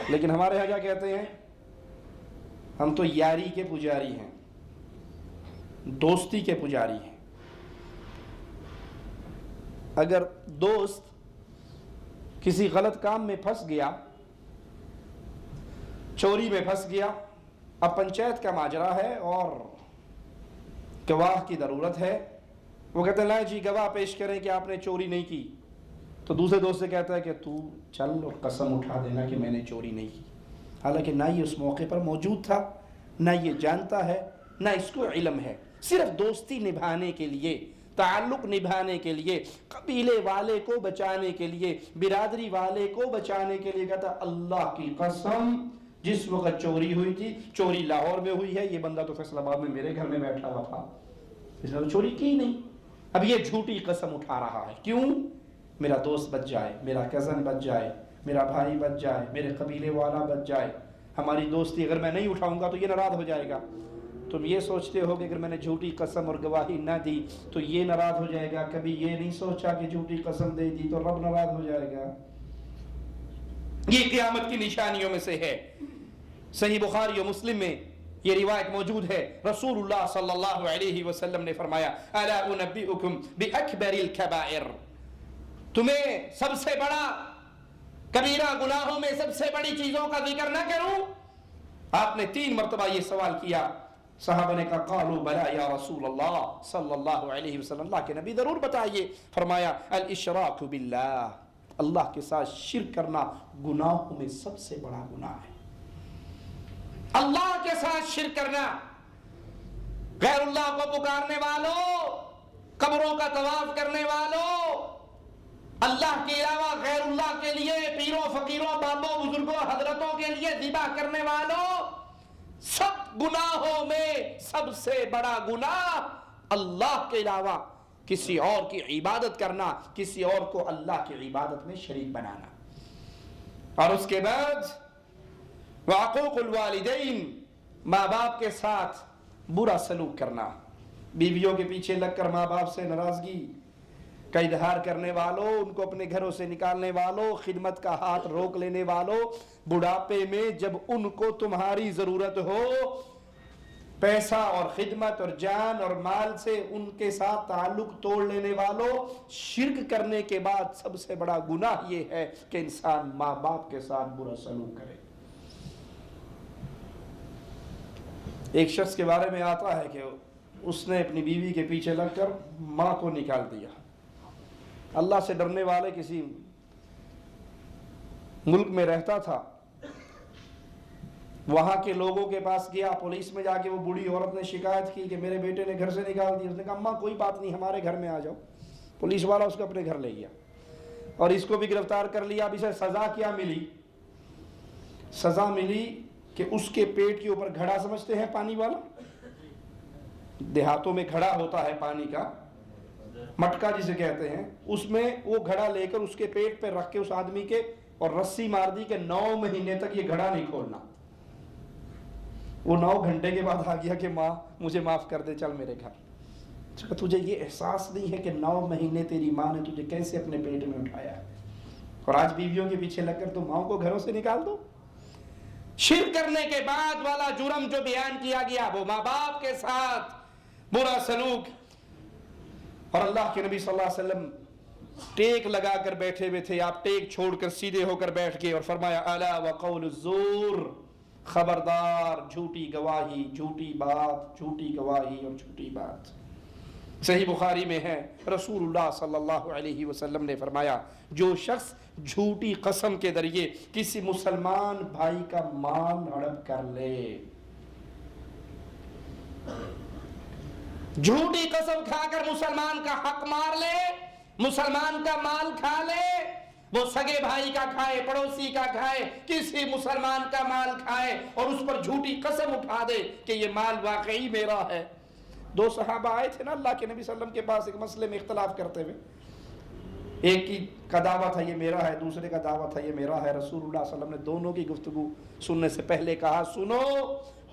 لیکن ہمارے یہاں کیا کہتے ہیں، ہم تو یاری کے پجاری ہیں، دوستی کے پجاری ہیں۔ اگر دوست کسی غلط کام میں پھنس گیا، چوری میں پھنس گیا، اب پنچایت کا ماجرا ہے اور گواہ کی ضرورت ہے، وہ کہتے ہیں لائیں جی گواہ پیش کریں کہ آپ نے چوری نہیں کی، تو دوسرے دوست سے کہتا ہے کہ تو چل اور قسم اٹھا دینا کہ میں نے چوری نہیں کی، حالانکہ نہ یہ اس موقع پر موجود تھا، نہ یہ جانتا ہے، نہ اس کو علم ہے، صرف دوستی نبھانے کے لیے، تعلق نبھانے کے لیے، قبیلے والے کو بچانے کے لیے، برادری والے کو بچانے کے لیے کہتا اللہ کی قسم جس وقت چوری ہوئی تھی، چوری لاہور میں ہوئی ہے، یہ بندہ تو فیصل آباد میں میرے گھر میں بیٹھا ہوا تھا، اس نے تو چوری کی نہیں۔ اب یہ جھوٹی قسم اٹھا رہا ہے، کیوں؟ میرا دوست بچ جائے، میرا کزن بچ جائے، میرا بھائی بچ جائے، میرے قبیلے والا بچ جائے، ہماری دوستی اگر میں نہیں اٹھاؤں گا تو یہ ناراض ہو جائے گا۔ تم یہ سوچتے ہو کہ اگر میں نے جھوٹی قسم اور گواہی نہ دی تو یہ ناراض ہو جائے گا، کبھی یہ نہیں سوچا کہ جھوٹی قسم دے دی تو رب ناراض ہو جائے گا۔ یہ قیامت کی نشانیوں میں سے ہے۔ صحیح بخاری و مسلم میں یہ روایت موجود ہے، رسول اللہ صلی اللہ علیہ وسلم نے فرمایا الا انبئکم باکبر الکبائر، تمہیں سب سے بڑا کبیرہ گناہوں میں سب سے بڑی چیزوں کا ذکر نہ کروں؟ آپ نے 3 مرتبہ یہ سوال کیا، صحابہ نے کہا قالوا بلا یا رسول اللہ صلی اللہ علیہ وسلم، اللہ کے نبی ضرور بتائیے۔ فرمایا الاشراک باللہ، اللہ کے ساتھ شرک کرنا گناہوں میں سب سے بڑا گناہ ہے۔ اللہ کے ساتھ شرک کرنا، غیر اللہ کو پکارنے والوں، قبروں کا طواف کرنے والوں، اللہ کے علاوہ غیر اللہ کے لیے پیروں فقیروں بابوں بزرگوں حضرتوں کے لیے ذبح کرنے والوں، سب گناہوں میں سب سے بڑا گناہ اللہ کے علاوہ کسی اور کی عبادت کرنا، کسی اور کو اللہ کی عبادت میں شریک بنانا۔ اور اس کے بعد وعقوق الوالدین، ماں باپ کے ساتھ برا سلوک کرنا، بیویوں کے پیچھے لگ کر ماں باپ سے ناراضگی کا اظہار کرنے والوں، ان کو اپنے گھروں سے نکالنے والوں، خدمت کا ہاتھ روک لینے والوں، بڑھاپے میں جب ان کو تمہاری ضرورت ہو پیسہ اور خدمت اور جان اور مال سے ان کے ساتھ تعلق توڑ لینے والوں، شرک کرنے کے بعد سب سے بڑا گناہ یہ ہے کہ انسان ماں باپ کے ساتھ برا سلوک کرے۔ ایک شخص کے بارے میں آتا ہے کہ اس نے اپنی بیوی کے پیچھے لگ کر ماں کو نکال دیا۔ اللہ سے ڈرنے والے کسی ملک میں رہتا تھا، وہاں کے لوگوں کے پاس گیا، پولیس میں جا کے وہ بوڑھی عورت نے شکایت کی کہ میرے بیٹے نے گھر سے نکال دیا۔ اس نے کہا اماں کوئی بات نہیں، ہمارے گھر میں آ جاؤ۔ پولیس والا اس کو اپنے گھر لے گیا اور اس کو بھی گرفتار کر لیا۔ اب اسے سزا کیا ملی؟ سزا ملی کہ اس کے پیٹ کے اوپر گھڑا، سمجھتے ہیں پانی والا، دیہاتوں میں گھڑا ہوتا ہے پانی کا، مٹکا جسے کہتے ہیں، اس میں وہ گھڑا لے کر اس کے پیٹ پہ رکھ کے اس آدمی کے اور رسی مار دی کہ 9 مہینے تک یہ گھڑا نہیں کھولنا۔ وہ 9 گھنٹے کے بعد آ گیا کہ ماں مجھے معاف کر دے، چل میرے گھر۔ تجھے یہ احساس نہیں ہے کہ 9 مہینے تیری ماں نے تجھے کیسے اپنے پیٹ میں اٹھایا ہے، اور آج بیویوں کے پیچھے لگ کر تو ماں کو گھروں سے نکال دو۔ شرک کرنے کے بعد والا جرم جو بیان کیا گیا وہ ماں باپ کے ساتھ برا سلوک۔ اور اللہ کے نبی صلی اللہ علیہ وسلم ٹیک لگا کر بیٹھے ہوئے تھے، آپ ٹیک چھوڑ کر سیدھے ہو کر بیٹھ گئے اور فرمایا الا وقول الزور، خبردار جھوٹی گواہی، جھوٹی بات، جھوٹی گواہی اور جھوٹی بات۔ صحیح بخاری میں ہے، رسول اللہ صلی اللہ علیہ وسلم نے فرمایا جو شخص جھوٹی قسم کے ذریعے کسی مسلمان بھائی کا مال ہڑپ کر لے، جھوٹی قسم کھا کر مسلمان کا حق مار لے، مسلمان کا مال کھا لے، وہ سگے بھائی کا کھائے، پڑوسی کا کھائے، کسی مسلمان کا مال کھائے اور اس پر جھوٹی قسم اٹھا دے کہ یہ مال واقعی میرا ہے۔ 2 صحابہ آئے تھے نا اللہ کے نبی صلی اللہ علیہ وسلم کے پاس ایک مسئلے میں اختلاف کرتے ہوئے، ایک کی کا دعویٰ تھا یہ میرا ہے، دوسرے کا دعویٰ تھا یہ میرا ہے۔ رسول اللہ صلی اللہ علیہ وسلم نے دونوں کی گفتگو سننے سے پہلے کہا سنو،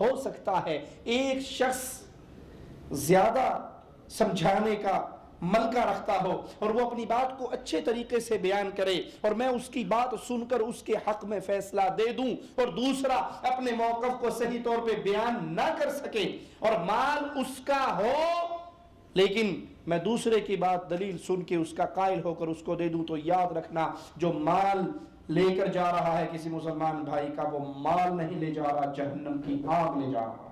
ہو سکتا ہے ایک شخص زیادہ سمجھانے کا ملکہ رکھتا ہو اور وہ اپنی بات کو اچھے طریقے سے بیان کرے اور میں اس کی بات سن کر اس کے حق میں فیصلہ دے دوں، اور دوسرا اپنے موقف کو صحیح طور پہ بیان نہ کر سکے اور مال اس کا ہو لیکن میں دوسرے کی بات دلیل سن کے اس کا قائل ہو کر اس کو دے دوں، تو یاد رکھنا جو مال لے کر جا رہا ہے کسی مسلمان بھائی کا، وہ مال نہیں لے جا رہا، جہنم کی آگ لے جا رہا ہے۔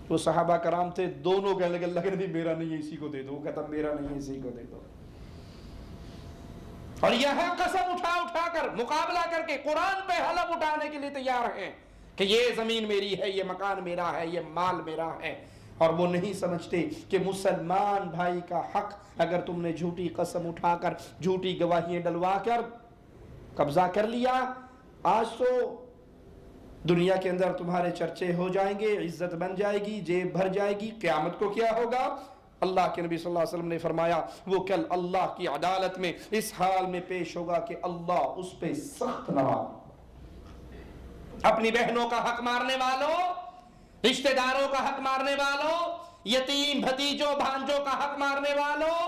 وہ صحابہ کرام تھے، دونوں کہنے لگے اللہ کے نبی میرا نہیں ہے اسی کو دے دو، وہ کہتا میرا نہیں ہے اسی کو دے دو۔ اور یہاں قسم اٹھا کر مقابلہ کر کے قرآن پہ حلف اٹھانے کے لیے تیار ہیں کہ یہ زمین میری ہے، یہ مکان میرا ہے، یہ مال میرا ہے، اور وہ نہیں سمجھتے کہ مسلمان بھائی کا حق اگر تم نے جھوٹی قسم اٹھا کر، جھوٹی گواہیاں ڈلوا کر قبضہ کر لیا، آج تو دنیا کے اندر تمہارے چرچے ہو جائیں گے، عزت بن جائے گی، جیب بھر جائے گی، قیامت کو کیا ہوگا؟ اللہ کے نبی صلی اللہ علیہ وسلم نے فرمایا وہ کل اللہ کی عدالت میں اس حال میں پیش ہوگا کہ اللہ اس پہ سخت نواز۔ اپنی بہنوں کا حق مارنے والوں، رشتہ داروں کا حق مارنے والوں، یتیم بھتیجوں بھانجوں کا حق مارنے والوں،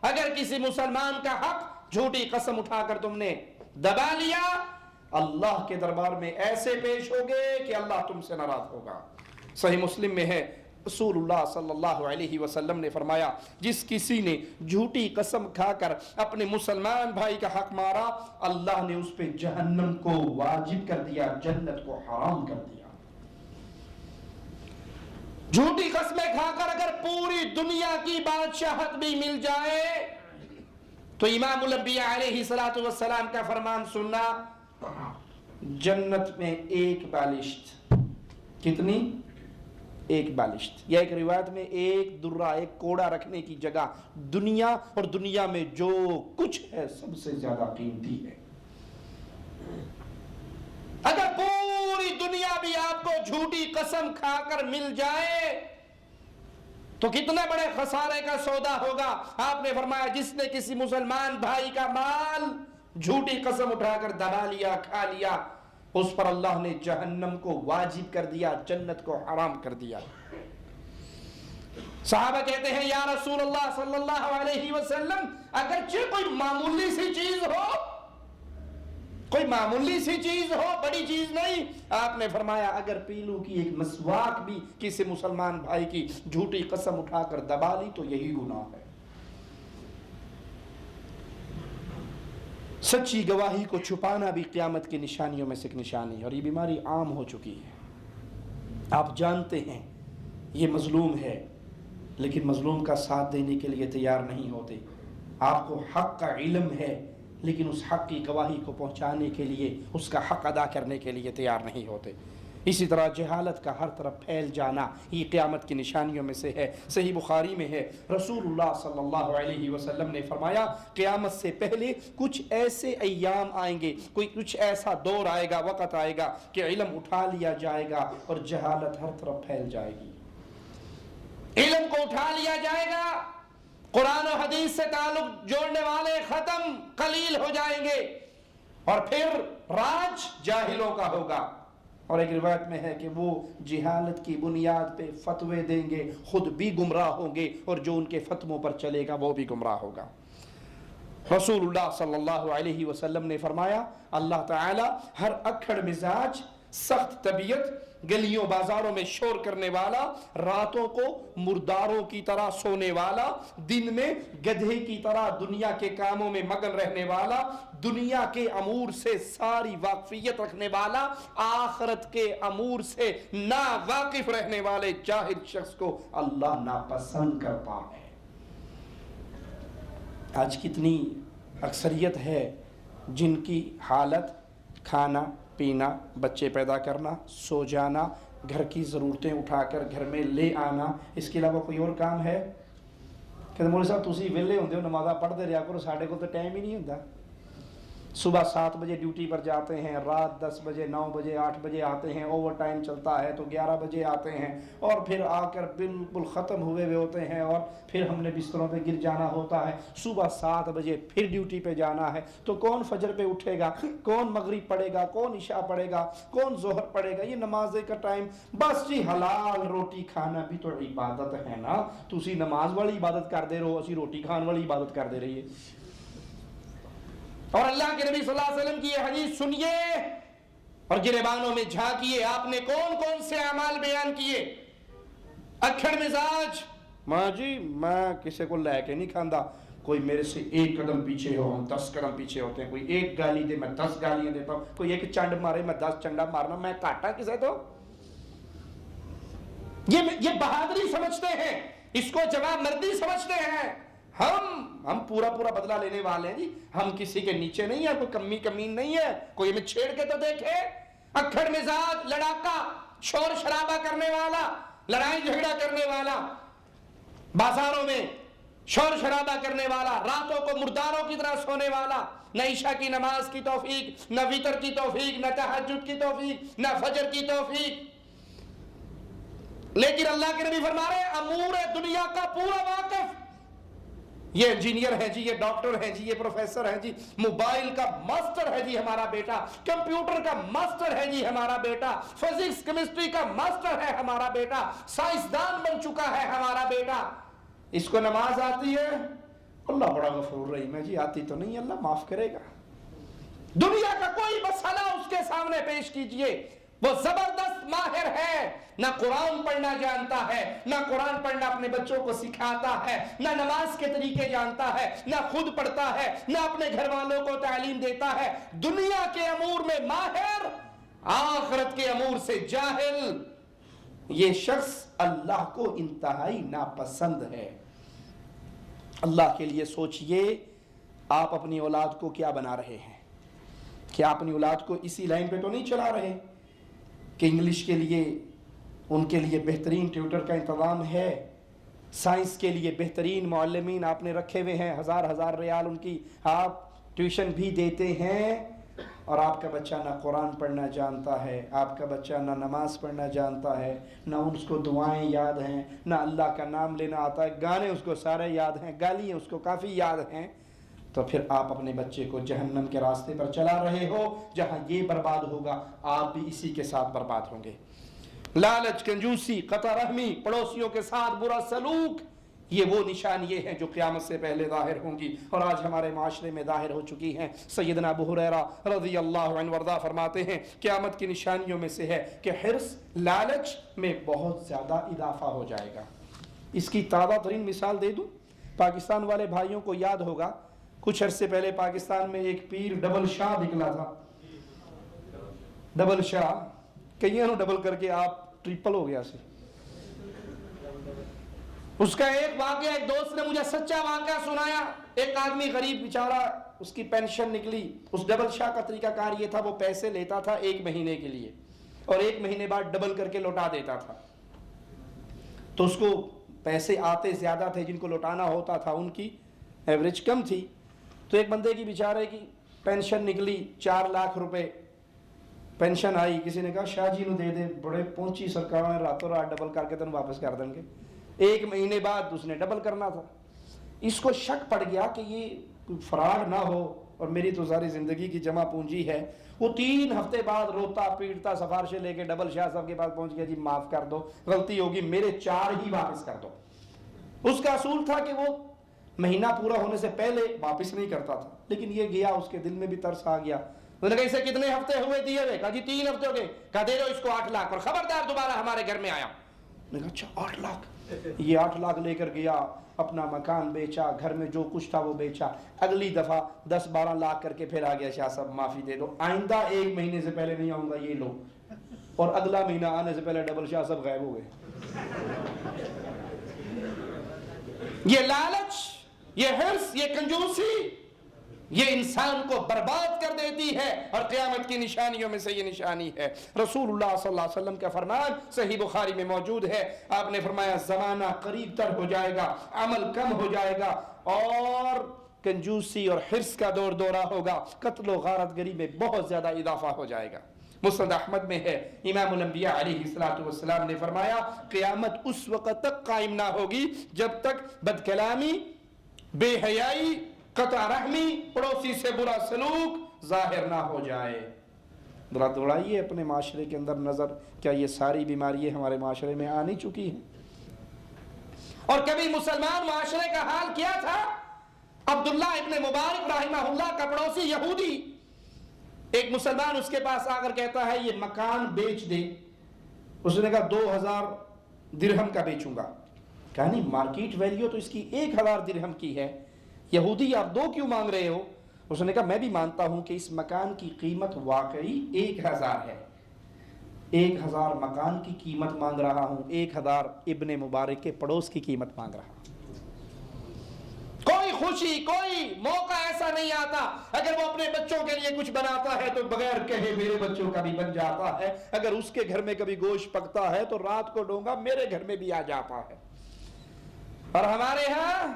اگر کسی مسلمان کا حق جھوٹی قسم اٹھا کر تم نے دبا لیا، اللہ کے دربار میں ایسے پیش ہوگے کہ اللہ تم سے ناراض ہوگا۔ صحیح مسلم میں ہے، رسول اللہ صلی اللہ علیہ وسلم نے فرمایا جس کسی نے جھوٹی قسم کھا کر اپنے مسلمان بھائی کا حق مارا، اللہ نے اس پہ جہنم کو واجب کر دیا، جنت کو حرام کر دیا۔ جھوٹی قسمیں کھا کر اگر پوری دنیا کی بادشاہت بھی مل جائے تو امام الانبیاء علیہ الصلوۃ والسلام کا فرمان سننا، جنت میں ایک بالشت، کتنی؟ ایک بالشت، یا ایک روایت میں ایک درہ، ایک کوڑا رکھنے کی جگہ، دنیا اور دنیا میں جو کچھ ہے سب سے زیادہ قیمتی ہے۔ اگر پوری دنیا بھی آپ کو جھوٹی قسم کھا کر مل جائے تو کتنے بڑے خسارے کا سودا ہوگا۔ آپ نے فرمایا جس نے کسی مسلمان بھائی کا مال جھوٹی قسم اٹھا کر دبا لیا، کھا لیا، اس پر اللہ نے جہنم کو واجب کر دیا، جنت کو حرام کر دیا۔ صحابہ کہتے ہیں یا رسول اللہ صلی اللہ علیہ وسلم اگرچہ کوئی معمولی سی چیز ہو، کوئی معمولی سی چیز ہو، بڑی چیز نہیں، آپ نے فرمایا اگر پیلو کی ایک مسواک بھی کسی مسلمان بھائی کی جھوٹی قسم اٹھا کر دبا لی تو یہی گناہ ہے۔ سچی گواہی کو چھپانا بھی قیامت کی نشانیوں میں سے ایک نشانی ہے، اور یہ بیماری عام ہو چکی ہے۔ آپ جانتے ہیں یہ مظلوم ہے لیکن مظلوم کا ساتھ دینے کے لیے تیار نہیں ہوتے۔ آپ کو حق کا علم ہے لیکن اس حق کی گواہی کو پہنچانے کے لیے، اس کا حق ادا کرنے کے لیے تیار نہیں ہوتے۔ اسی طرح جہالت کا ہر طرف پھیل جانا یہ قیامت کی نشانیوں میں سے ہے۔ صحیح بخاری میں ہے، رسول اللہ صلی اللہ علیہ وسلم نے فرمایا قیامت سے پہلے کچھ ایسے ایام آئیں گے، کچھ ایسا دور آئے گا، وقت آئے گا کہ علم اٹھا لیا جائے گا اور جہالت ہر طرف پھیل جائے گی۔ علم کو اٹھا لیا جائے گا، قرآن و حدیث سے تعلق جوڑنے والے ختم، قلیل ہو جائیں گے، اور پھر راج جاہلوں کا ہوگا۔ اور ایک روایت میں ہے کہ وہ جہالت کی بنیاد پہ فتوے دیں گے، خود بھی گمراہ ہوں گے اور جو ان کے فتووں پر چلے گا وہ بھی گمراہ ہوگا۔ رسول اللہ صلی اللہ علیہ وسلم نے فرمایا اللہ تعالی ہر اکھڑ مزاج، سخت طبیعت، گلیوں بازاروں میں شور کرنے والا، راتوں کو مرداروں کی طرح سونے والا، دن میں گدھے کی طرح دنیا کے کاموں میں مگن رہنے والا، دنیا کے امور سے ساری واقفیت رکھنے والا، آخرت کے امور سے نا واقف رہنے والے جاہل شخص کو اللہ ناپسند کرتا ہے۔ آج کتنی اکثریت ہے جن کی حالت کھانا پینا، بچے پیدا کرنا، سو جانا، گھر کی ضرورتیں اٹھا کر گھر میں لے آنا، اس کے علاوہ کوئی اور کام ہے؟ کہ مولوی صاحب تسی ویلے ہوندے ہو نمازاں پڑھتے رہا کرو، ساڈے کو تو ٹائم ہی نہیں ہوندا۔ صبح 7 بجے ڈیوٹی پر جاتے ہیں، رات 10 بجے 9 بجے 8 بجے آتے ہیں، اوور ٹائم چلتا ہے تو 11 بجے آتے ہیں، اور پھر آ کر بالکل ختم ہوئے ہوتے ہیں، اور پھر ہم نے بستروں پہ گر جانا ہوتا ہے۔ صبح 7 بجے پھر ڈیوٹی پہ جانا ہے، تو کون فجر پہ اٹھے گا، کون مغرب پڑھے گا، کون عشاء پڑھے گا، کون ظہر پڑھے گا؟ یہ نماز کا ٹائم بس جی حلال روٹی کھانا بھی تو عبادت ہے نا۔ تسی نماز والی عبادت کر دے رہو، اسی روٹی کھان والی عبادت کر دے رہی ہے۔ اور اللہ کے نبی صلی اللہ علیہ وسلم کی یہ حدیث سنیے اور گریبانوں میں جھانکیے، آپ نے کون کون سے اعمال بیان کیے؟ اکھڑ مزاج، ماں جی میں کسی کو لے کے نہیں کھاندا، کوئی میرے سے 1 قدم پیچھے ہو ہم 10 قدم پیچھے ہوتے ہیں، کوئی 1 گالی دے میں 10 گالیاں دیتا ہوں، کوئی 1 چنڈ مارے میں 10 چنڈا مارنا، میں کاٹا کسے تو؟ یہ بہادری سمجھتے ہیں، اس کو جواب مردی سمجھتے ہیں۔ ہم پورا بدلہ لینے والے ہیں جی، ہم کسی کے نیچے نہیں ہیں، کوئی کمی کمین نہیں ہے، کوئی ہمیں چھیڑ کے تو دیکھے۔ اکھڑ مزاج، لڑاکا، شور شرابہ کرنے والا، لڑائی جھگڑا کرنے والا، بازاروں میں شور شرابہ کرنے والا، راتوں کو مرداروں کی طرح سونے والا، نہ عشاء کی نماز کی توفیق، نہ وتر کی توفیق، نہ تہجد کی توفیق، نہ فجر کی توفیق۔ لیکن اللہ کے نبی فرما رہے امور دنیا کا پورا واقف، یہ انجینئر ہے جی، یہ ڈاکٹر ہے جی، یہ پروفیسر ہے جی، موبائل کا ماسٹر ہے جی ہمارا بیٹا، کمپیوٹر کا ماسٹر ہے جی ہمارا بیٹا، فزکس کیمسٹری کا ماسٹر ہے ہمارا بیٹا، سائنسدان بن چکا ہے ہمارا بیٹا، اس کو نماز آتی ہے؟ اللہ بڑا غفور رحیم ہے جی، آتی تو نہیں، اللہ معاف کرے گا۔ دنیا کا کوئی مسئلہ اس کے سامنے پیش کیجئے، وہ زبردست ماہر ہے، نہ قرآن پڑھنا جانتا ہے، نہ قرآن پڑھنا اپنے بچوں کو سکھاتا ہے، نہ نماز کے طریقے جانتا ہے، نہ خود پڑھتا ہے، نہ اپنے گھر والوں کو تعلیم دیتا ہے، دنیا کے امور میں ماہر، آخرت کے امور سے جاہل۔ یہ شخص اللہ کو انتہائی ناپسند ہے۔ اللہ کے لیے سوچئے آپ اپنی اولاد کو کیا بنا رہے ہیں؟ کیا اپنی اولاد کو اسی لائن پہ تو نہیں چلا رہے کہ انگلش کے لیے ان کے لیے بہترین ٹیوٹر کا انتظام ہے، سائنس کے لیے بہترین معلمین آپ نے رکھے ہوئے ہیں، ہزار ریال ان کی آپ ٹیوشن بھی دیتے ہیں، اور آپ کا بچہ نہ قرآن پڑھنا جانتا ہے، آپ کا بچہ نہ نماز پڑھنا جانتا ہے، نہ اس کو دعائیں یاد ہیں، نہ اللہ کا نام لینا آتا ہے، گانے اس کو سارے یاد ہیں، گالیاں اس کو کافی یاد ہیں، تو پھر آپ اپنے بچے کو جہنم کے راستے پر چلا رہے ہو، جہاں یہ برباد ہوگا آپ بھی اسی کے ساتھ برباد ہوں گے۔ لالچ، کنجوسی، قطع رحمی، پڑوسیوں کے ساتھ برا سلوک، یہ وہ نشانیاں ہیں جو قیامت سے پہلے ظاہر ہوں گی اور آج ہمارے معاشرے میں ظاہر ہو چکی ہیں۔ سیدنا ابو ہریرہ رضی اللہ عنہ وارضہ فرماتے ہیں قیامت کی نشانیوں میں سے ہے کہ حرص، لالچ میں بہت زیادہ اضافہ ہو جائے گا۔ اس کی تازہ ترین مثال دے دوں، پاکستان والے بھائیوں کو یاد ہوگا کچھ عرصے پہلے پاکستان میں ایک پیر ڈبل شاہ نکلا تھا، ڈبل شاہ، کئیوں نے ڈبل کر کے آپ ٹرپل ہو گیا سے۔ اس کا ایک واقعہ ایک دوست نے مجھے سچا واقعہ سنایا، ایک آدمی غریب بیچارہ، اس کی پینشن نکلی، اس ڈبل شاہ کا طریقہ کار یہ تھا وہ پیسے لیتا تھا 1 مہینے کے لیے اور 1 مہینے بعد ڈبل کر کے لوٹا دیتا تھا، تو اس کو پیسے آتے زیادہ تھے، جن کو لوٹانا ہوتا تھا ان کی ایوریج کم تھی، تو ایک بندے کی بیچارے کی پینشن نکلی 4 لاکھ روپے پینشن آئی، کسی نے کہا شاہ جی نو دے دے، بڑے پہنچی سرکار نے راتوں رات ڈبل کر کے تنوں واپس کر دیں گے۔ 1 مہینے بعد اس نے ڈبل کرنا تھا، اس کو شک پڑ گیا کہ یہ فراڈ نہ ہو اور میری تو ساری زندگی کی جمع پونجی ہے۔ وہ 3 ہفتے بعد روتا پیٹتا سفارشیں لے کے ڈبل شاہ صاحب کے پاس پہنچ گیا، جی معاف کر دو، غلطی ہوگی، میرے 4 ہی واپس کر دو۔ اس کا اصول تھا کہ وہ مہینہ پورا ہونے سے پہلے واپس نہیں کرتا تھا، لیکن یہ گیا، اس کے دل میں بھی ترس آ گیا، انہوں نے کہا اسے کتنے ہفتے ہوئے دیے ہوئے؟ کہا جی 3 ہفتے ہو گئے۔ کہا دے دو اس کو 8 لاکھ اور خبردار دوبارہ ہمارے گھر میں آیا۔ میں نے کہا اچھا 8 لاکھ، یہ 8 لاکھ لے کر گیا، اپنا مکان بیچا، گھر میں جو کچھ تھا وہ بیچا، اگلی دفعہ 10-12 لاکھ کر کے پھر آ گیا، شاہ صاحب معافی دے دو، آئندہ 1 مہینے سے پہلے نہیں آؤں گا، یہ لو، اور اگلا مہینہ آنے سے پہلے ڈبل شاہ صاحب غائب ہو گئے۔ یہ لالچ، یہ حرص، یہ کنجوسی، یہ انسان کو برباد کر دیتی ہے اور قیامت کی نشانیوں میں سے یہ نشانی ہے۔ رسول اللہ صلی اللہ علیہ وسلم کا فرمان صحیح بخاری میں موجود ہے، آپ نے فرمایا زمانہ قریب تر ہو جائے گا، عمل کم ہو جائے گا اور کنجوسی اور حرص کا دور دورہ ہوگا، قتل و غارت گری میں بہت زیادہ اضافہ ہو جائے گا۔ مسند احمد میں ہے، امام الانبیاء علیہ السلام نے فرمایا قیامت اس وقت تک قائم نہ ہوگی جب تک بد کلامی، بے حیائی، قطع رحمی، پڑوسی سے برا سلوک ظاہر نہ ہو جائے۔ ذرا دوڑائیے اپنے معاشرے کے اندر نظر، کیا یہ ساری بیماریاں ہمارے معاشرے میں آ نہیں چکی ہیں؟ اور کبھی مسلمان معاشرے کا حال کیا تھا؟ عبداللہ ابن مبارک رحمہ اللہ کا پڑوسی یہودی، ایک مسلمان اس کے پاس آ کر کہتا ہے یہ مکان بیچ دے، اس نے کہا 2000 درہم کا بیچوں گا، کہا نہیں مارکیٹ ویلیو تو اس کی 1000 درہم کی ہے، یہودی آپ 2 کیوں مانگ رہے ہو؟ اس نے کہا میں بھی مانتا ہوں کہ اس مکان کی قیمت واقعی 1000 ہے، 1000 مکان کی قیمت مانگ رہا ہوں، 1000 ابن مبارک کے پڑوس کی قیمت مانگ رہا ہوں۔ کوئی خوشی، کوئی موقع ایسا نہیں آتا اگر وہ اپنے بچوں کے لیے کچھ بناتا ہے تو بغیر کہے میرے بچوں کا بھی بن جاتا ہے، اگر اس کے گھر میں کبھی گوشت پکتا ہے تو رات کو ڈونگا میرے گھر میں بھی آ جاتا ہے۔ اور ہمارے ہاں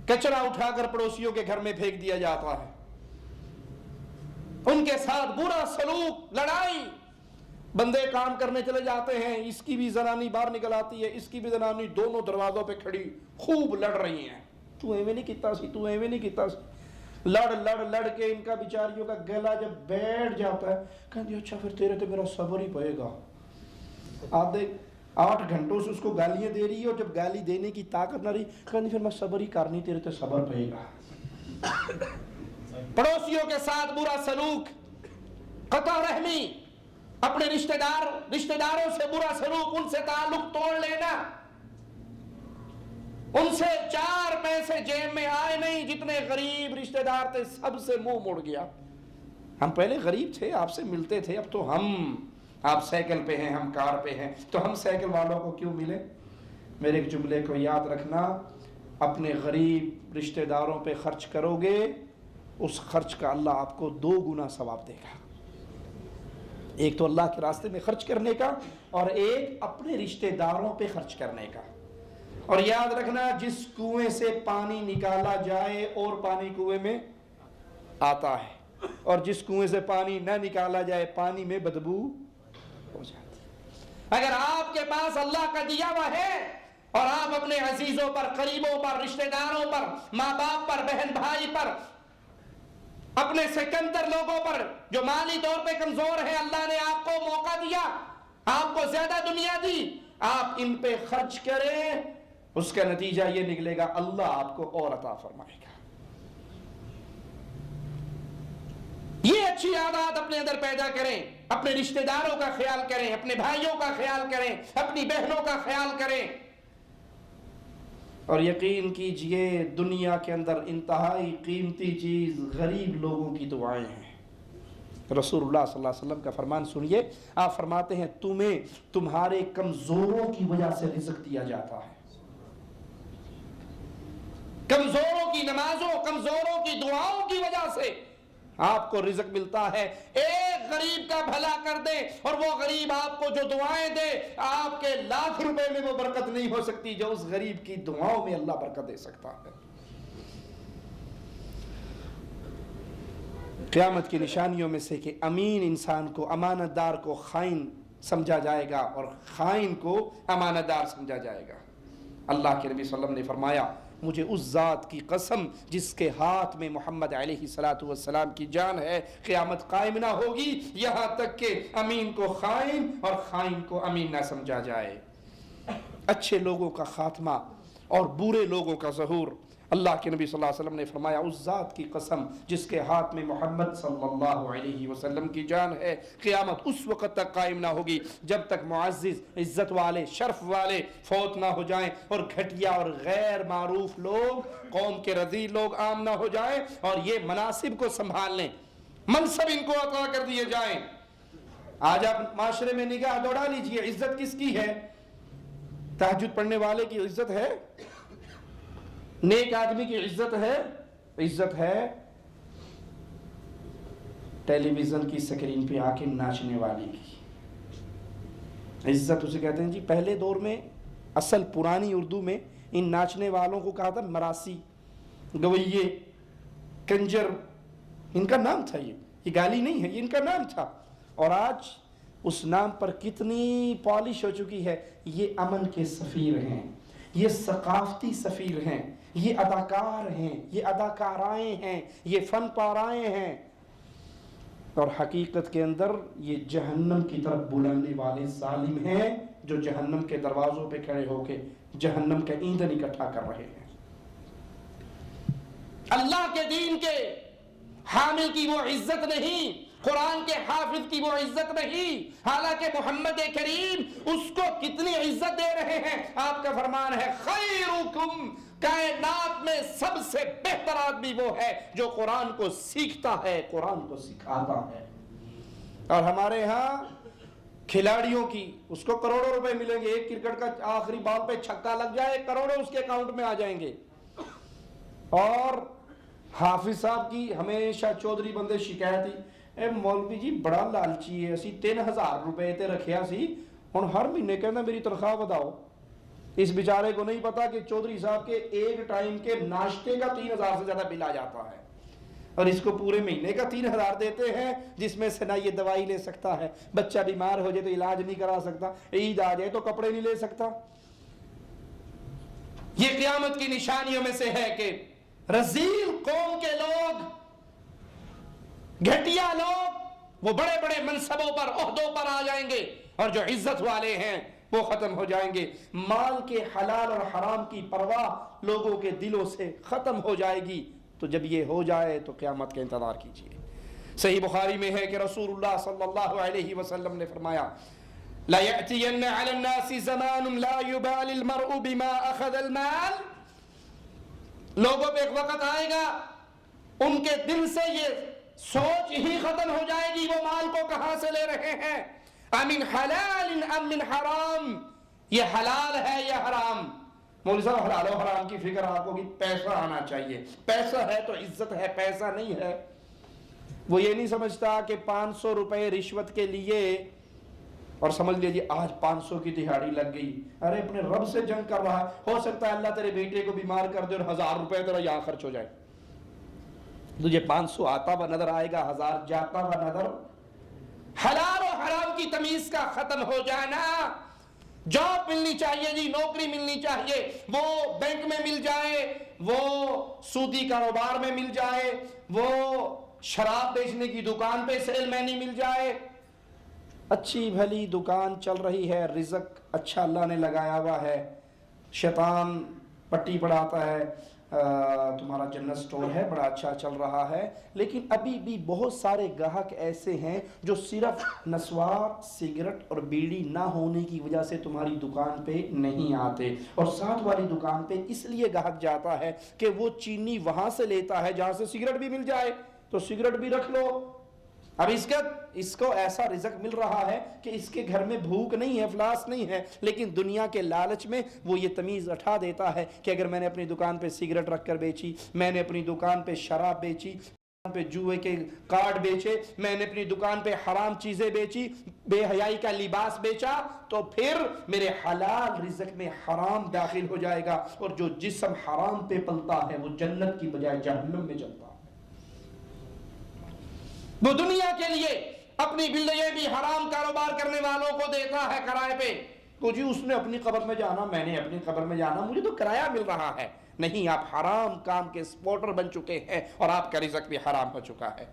کچرا اٹھا کر پڑوسیوں کے گھر میں پھینک دیا جاتا ہے، ان کے ساتھ برا سلوک، لڑائی، بندے کام کرنے چلے جاتے ہیں، اس کی بھی زنانی باہر نکل آتی ہے، اس کی بھی زنانی، دونوں دروازوں پہ کھڑی خوب لڑ رہی ہیں، تو ایویں نہیں کیتا سی، تو ایویں نہیں کیتا سی، لڑ کے ان کا بیچاریوں کا گلا جب بیٹھ جاتا ہے، کہتے ہیں اچھا پھر تیرے تو میرا صبر ہی پائے گا۔ 8 گھنٹوں سے اس کو گالیاں دے رہی ہے اور جب گالی دینے کی طاقت نہ رہی، کہتے پھر میں صبر ہی کرنی، تیرے تو صبر پائے گا۔ پڑوسیوں کے ساتھ برا سلوک، قطع رحمی، اپنے رشتہ داروں سے برا سلوک، ان سے تعلق توڑ لینا، ان سے 4 پیسے جیب میں آئے نہیں، جتنے غریب رشتہ دار تھے سب سے منہ موڑ گیا۔ ہم پہلے غریب تھے، آپ سے ملتے تھے، اب تو ہم آپ سائیکل پہ ہیں، ہم کار پہ ہیں، تو ہم سائیکل والوں کو کیوں ملے؟ میرے ایک جملے کو یاد رکھنا، اپنے غریب رشتہ داروں پہ خرچ کرو گے، اس خرچ کا اللہ آپ کو 2 گنا ثواب دے گا۔ ایک تو اللہ کے راستے میں خرچ کرنے کا، اور ایک اپنے رشتہ داروں پہ خرچ کرنے کا۔ اور یاد رکھنا، جس کنویں سے پانی نکالا جائے اور پانی کنویں میں آتا ہے، اور جس کنویں سے پانی نہ نکالا جائے پانی میں بدبو ہو جاتی ہے۔ اگر آپ کے پاس اللہ کا دیا ہوا ہے اور آپ اپنے عزیزوں پر، قریبوں پر، رشتہ داروں پر، ماں باپ پر، بہن بھائی پر، اپنے سکندر لوگوں پر جو مالی طور پہ کمزور ہیں، اللہ نے آپ کو موقع دیا، آپ کو زیادہ دنیا دی، آپ ان پہ خرچ کریں، اس کا نتیجہ یہ نکلے گا اللہ آپ کو اور عطا فرمائے گا۔ یہ اچھی عادات اپنے اندر پیدا کریں، اپنے رشتہ داروں کا خیال کریں، اپنے بھائیوں کا خیال کریں، اپنی بہنوں کا خیال کریں۔ اور یقین کیجئے دنیا کے اندر انتہائی قیمتی چیز غریب لوگوں کی دعائیں ہیں۔ رسول اللہ صلی اللہ علیہ وسلم کا فرمان سنیے، آپ فرماتے ہیں تمہیں تمہارے کمزوروں کی وجہ سے رزق دیا جاتا ہے۔ کمزوروں کی نمازوں، کمزوروں کی دعاؤں کی وجہ سے آپ کو رزق ملتا ہے۔ ایک غریب کا بھلا کر دیں اور وہ غریب آپ کو جو دعائیں دے، آپ کے لاکھ روپے میں وہ برکت نہیں ہو سکتی جو اس غریب کی دعاؤں میں اللہ برکت دے سکتا ہے۔ قیامت کی نشانیوں میں سے کہ امین انسان کو، امانت دار کو خائن سمجھا جائے گا اور خائن کو امانت دار سمجھا جائے گا۔ اللہ کے نبی صلی اللہ علیہ وسلم نے فرمایا، مجھے اس ذات کی قسم جس کے ہاتھ میں محمد علیہ السلام کی جان ہے، قیامت قائم نہ ہوگی یہاں تک کہ امین کو خائن اور خائن کو امین نہ سمجھا جائے۔ اچھے لوگوں کا خاتمہ اور برے لوگوں کا ظہور۔ اللہ کے نبی صلی اللہ علیہ وسلم نے فرمایا، اس ذات کی قسم جس کے ہاتھ میں محمد صلی اللہ علیہ وسلم کی جان ہے، قیامت اس وقت تک قائم نہ ہوگی جب تک معزز، عزت والے، شرف والے فوت نہ ہو جائیں اور گھٹیا اور غیر معروف لوگ، قوم کے رذیل لوگ عام نہ ہو جائیں اور یہ مناصب کو سنبھال لیں، منصب ان کو عطا کر دیے جائیں۔ آج آپ معاشرے میں نگاہ دوڑا لیجئے، عزت کس کی ہے؟ تہجد پڑھنے والے کی عزت ہے؟ نیک آدمی کی عزت ہے؟ عزت ہے ٹیلی ویژن کی سکرین پہ آ کے ناچنے والے کی۔ عزت اسے کہتے ہیں جی۔ پہلے دور میں اصل پرانی اردو میں ان ناچنے والوں کو کہا تھا مراسی، گویے، کنجر، ان کا نام تھا۔ یہ گالی نہیں ہے، یہ ان کا نام تھا۔ اور آج اس نام پر کتنی پالش ہو چکی ہے۔ یہ امن کے سفیر ہیں، یہ ثقافتی سفیر ہیں، یہ اداکار ہیں، یہ اداکارائیں ہیں، یہ فن پارائیں ہیں، اور حقیقت کے اندر یہ جہنم کی طرف بلانے والے ظالم ہیں جو جہنم کے دروازوں پہ کھڑے ہو کے جہنم کا ایندھن اکٹھا کر رہے ہیں۔ اللہ کے دین کے حامل کی وہ عزت نہیں، قرآن کے حافظ کی وہ عزت نہیں، حالانکہ محمد کریم اس کو کتنی عزت دے رہے ہیں۔ آپ کا فرمان ہے خیرکم، کائنات میں سب سے بہتر آدمی وہ ہے جو قرآن کو سیکھتا ہے، قرآن کو سکھاتا ہے۔ اور ہمارے ہاں کھلاڑیوں کی، اس کو کروڑوں روپے ملیں گے، ایک کرکٹ کا آخری بال پہ چھکا لگ جائے کروڑوں اس کے اکاؤنٹ میں آ جائیں گے۔ اور حافظ صاحب کی ہمیشہ چودھری بندے شکایت ہی، اے مولوی جی بڑا لالچی ہے، اسی 3000 روپے تے رکھیا سی، ہن ہر مہینے کہنا میری تنخواہ بتاؤ۔ اس بیچارے کو نہیں پتا کہ چودھری صاحب کے ایک ٹائم کے ناشتے کا 3000 سے زیادہ بل آ جاتا ہے، اور اس کو پورے مہینے کا 3000 دیتے ہیں، جس میں سے نہ یہ دوائی لے سکتا ہے، بچہ بیمار ہو جائے تو علاج نہیں کرا سکتا، عید آ جائے تو کپڑے نہیں لے سکتا۔ یہ قیامت کی نشانیوں میں سے ہے کہ رذیل قوم کے لوگ، گھٹیا لوگ، وہ بڑے بڑے منصبوں پر، عہدوں پر آ جائیں گے، اور جو عزت والے ہیں وہ ختم ہو جائیں گے۔ مال کے حلال اور حرام کی پرواہ لوگوں کے دلوں سے ختم ہو جائے گی۔ تو جب یہ ہو جائے تو قیامت کا انتظار کیجیے۔ صحیح بخاری میں ہے کہ رسول اللہ صلی اللہ علیہ وسلم نے فرمایا، لا يأتين على الناس زمان لا يبالي المرء بما اخذ المال، لوگوں پہ ایک وقت آئے گا ان کے دل سے یہ سوچ ہی ختم ہو جائے گی وہ مال کو کہاں سے لے رہے ہیں۔ امن حلال ام من حرام، یہ حلال ہے یا حرام؟ مولوی صاحب حلال و حرام کی فکر آپ کو کہ پیسہ آنا چاہیے، پیسہ ہے تو عزت ہے، پیسہ نہیں ہے وہ یہ نہیں سمجھتا کہ 500 روپے رشوت کے لیے، اور سمجھ لیجیے آج 500 کی دہاڑی لگ گئی، ارے اپنے رب سے جنگ کر رہا ہے، ہو سکتا ہے اللہ تیرے بیٹے کو بیمار کر دے اور 1000 روپے تیرا یہاں خرچ ہو جائے، تجھے 500 آتا ہوا نظر آئے گا، 1000 جاتا ہوا نظر۔ حلال و حرام کی تمیز کا ختم ہو جانا، جاب ملنی چاہیے جی، نوکری ملنی چاہیے، وہ بینک میں مل جائے، وہ سودی کاروبار میں مل جائے، وہ شراب بیچنے کی دکان پہ سیل مینی مل جائے، اچھی بھلی دکان چل رہی ہے، رزق اچھا اللہ نے لگایا ہوا ہے، شیطان پٹی پڑھاتا ہے، تمہارا جنرل سٹور ہے بڑا اچھا چل رہا ہے، لیکن ابھی بھی بہت سارے گاہک ایسے ہیں جو صرف نسوار، سگریٹ اور بیڑی نہ ہونے کی وجہ سے تمہاری دکان پہ نہیں آتے، اور ساتھ والی دکان پہ اس لیے گاہک جاتا ہے کہ وہ چینی وہاں سے لیتا ہے جہاں سے سگریٹ بھی مل جائے، تو سگریٹ بھی رکھ لو۔ اب اس کو ایسا رزق مل رہا ہے کہ اس کے گھر میں بھوک نہیں ہے، افلاس نہیں ہے، لیکن دنیا کے لالچ میں وہ یہ تمیز اٹھا دیتا ہے کہ اگر میں نے اپنی دکان پہ سگریٹ رکھ کر بیچی، میں نے اپنی دکان پہ شراب بیچی، دکان پہ جوئے کے کارڈ بیچے، میں نے اپنی دکان پہ حرام چیزیں بیچی، بے حیائی کا لباس بیچا، تو پھر میرے حلال رزق میں حرام داخل ہو جائے گا، اور جو جسم حرام پہ پلتا ہے وہ جنت کی بجائے جہنم میں جلتا ہے۔ وہ دنیا کے لیے اپنی بلڈنگیں بھی حرام کاروبار کرنے والوں کو دیتا ہے کرائے پہ، تو جی اس نے اپنی قبر میں جانا، میں نے اپنی قبر میں جانا، مجھے تو کرایہ مل رہا ہے۔ نہیں، آپ حرام کام کے سپورٹر بن چکے ہیں اور آپ کا رزق بھی حرام ہو چکا ہے۔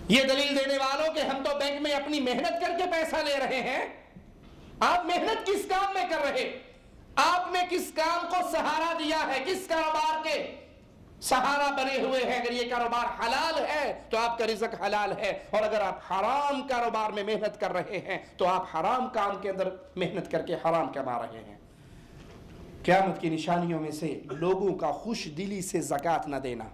یہ دلیل دینے والوں کہ ہم تو بینک میں اپنی محنت کر کے پیسہ لے رہے ہیں، آپ محنت کس کام میں کر رہے؟ آپ نے کس کام کو سہارا دیا ہے؟ کس کاروبار کے سہارا بنے ہوئے ہیں؟ اگر یہ کاروبار حلال ہے تو آپ کا رزق حلال ہے، اور اگر آپ حرام کاروبار میں محنت کر رہے ہیں تو آپ حرام کام کے اندر محنت کر کے حرام کما رہے ہیں۔ قیامت کی نشانیوں میں سے لوگوں کا خوش دلی سے زکوٰۃ نہ دینا،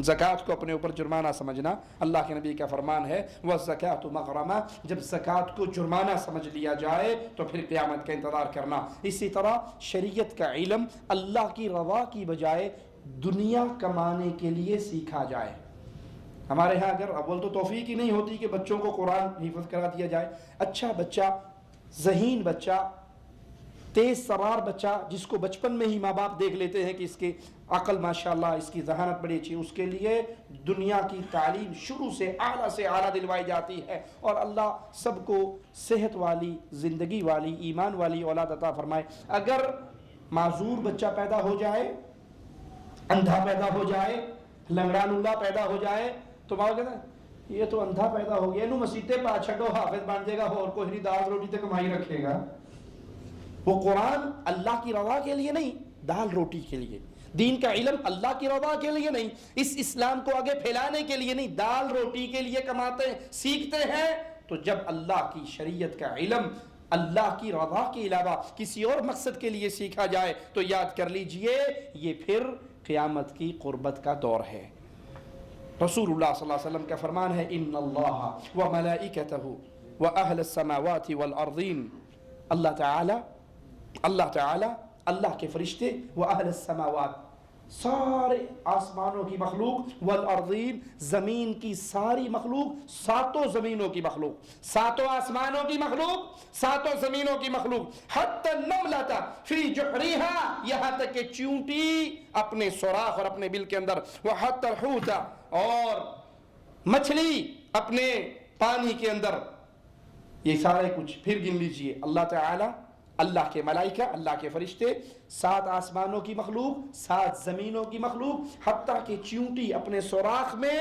زکوٰۃ کو اپنے اوپر جرمانہ سمجھنا۔ اللہ کے نبی کا فرمان ہے وَالزَّكَاةُ مَغْرَمَةٌ، جب زکوٰۃ کو جرمانہ سمجھ لیا جائے تو پھر قیامت کا انتظار کرنا۔ اسی طرح شریعت کا علم اللہ کی رضا کی بجائے دنیا کمانے کے لیے سیکھا جائے۔ ہمارے ہاں اگر اول تو توفیق ہی نہیں ہوتی کہ بچوں کو قرآن حفظ کرا دیا جائے، اچھا بچہ، ذہین بچہ، تیز سرار بچہ، جس کو بچپن میں ہی ماں باپ دیکھ لیتے ہیں کہ اس کی عقل ماشاءاللہ، اس کی ذہانت بڑی اچھی، اس کے لیے دنیا کی تعلیم شروع سے اعلیٰ دلوائی جاتی ہے، اور اللہ سب کو صحت والی، زندگی والی، ایمان والی اولاد عطا فرمائے۔ اگر معذور بچہ پیدا ہو جائے، اندھا پیدا ہو جائے، لنگڑا لنگڑا پیدا ہو جائے، تو ماں کہتا ہے یہ تو اندھا پیدا ہو گیا، انہوں مسیطے پا چھڑو، حافظ بن جائے گا، اور کوئی نہیں دال روٹی تک کمائی رکھے گا۔ وہ قرآن اللہ کی رضا کے لیے نہیں، دال روٹی کے لیے، دین کا علم اللہ کی رضا کے لیے نہیں، اس اسلام کو آگے پھیلانے کے لیے نہیں، دال روٹی کے لیے کماتے ہیں، سیکھتے ہیں۔ تو جب اللہ کی شریعت کا علم اللہ کی رضا کے علاوہ کسی اور مقصد کے لیے سیکھا جائے تو یاد کر لیجئے یہ پھر قیامت کی قربت کا دور ہے۔ رسول اللہ صلی اللہ علیہ وسلم کا فرمان ہے ان اللہ وملائکتہ واہل السماوات والارضین، اللہ تعالی کے فرشتے، واہل السماوات، سارے آسمانوں کی مخلوق، والارضین، زمین کی ساری مخلوق، ساتوں زمینوں کی مخلوق، ساتوں آسمانوں کی مخلوق، ساتوں زمینوں کی مخلوق، حتی النملۃ فی جحریہا، یہاں تک کہ چیونٹی اپنے سوراخ اور اپنے بل کے اندر، وحتی الحوت، اور مچھلی اپنے پانی کے اندر، یہ سارے کچھ پھر گن لیجئے۔ اللہ تعالی، اللہ کے ملائکہ، اللہ کے فرشتے، 7 آسمانوں کی مخلوق، 7 زمینوں کی مخلوق، حتیٰ کہ چیونٹی اپنے سوراخ میں،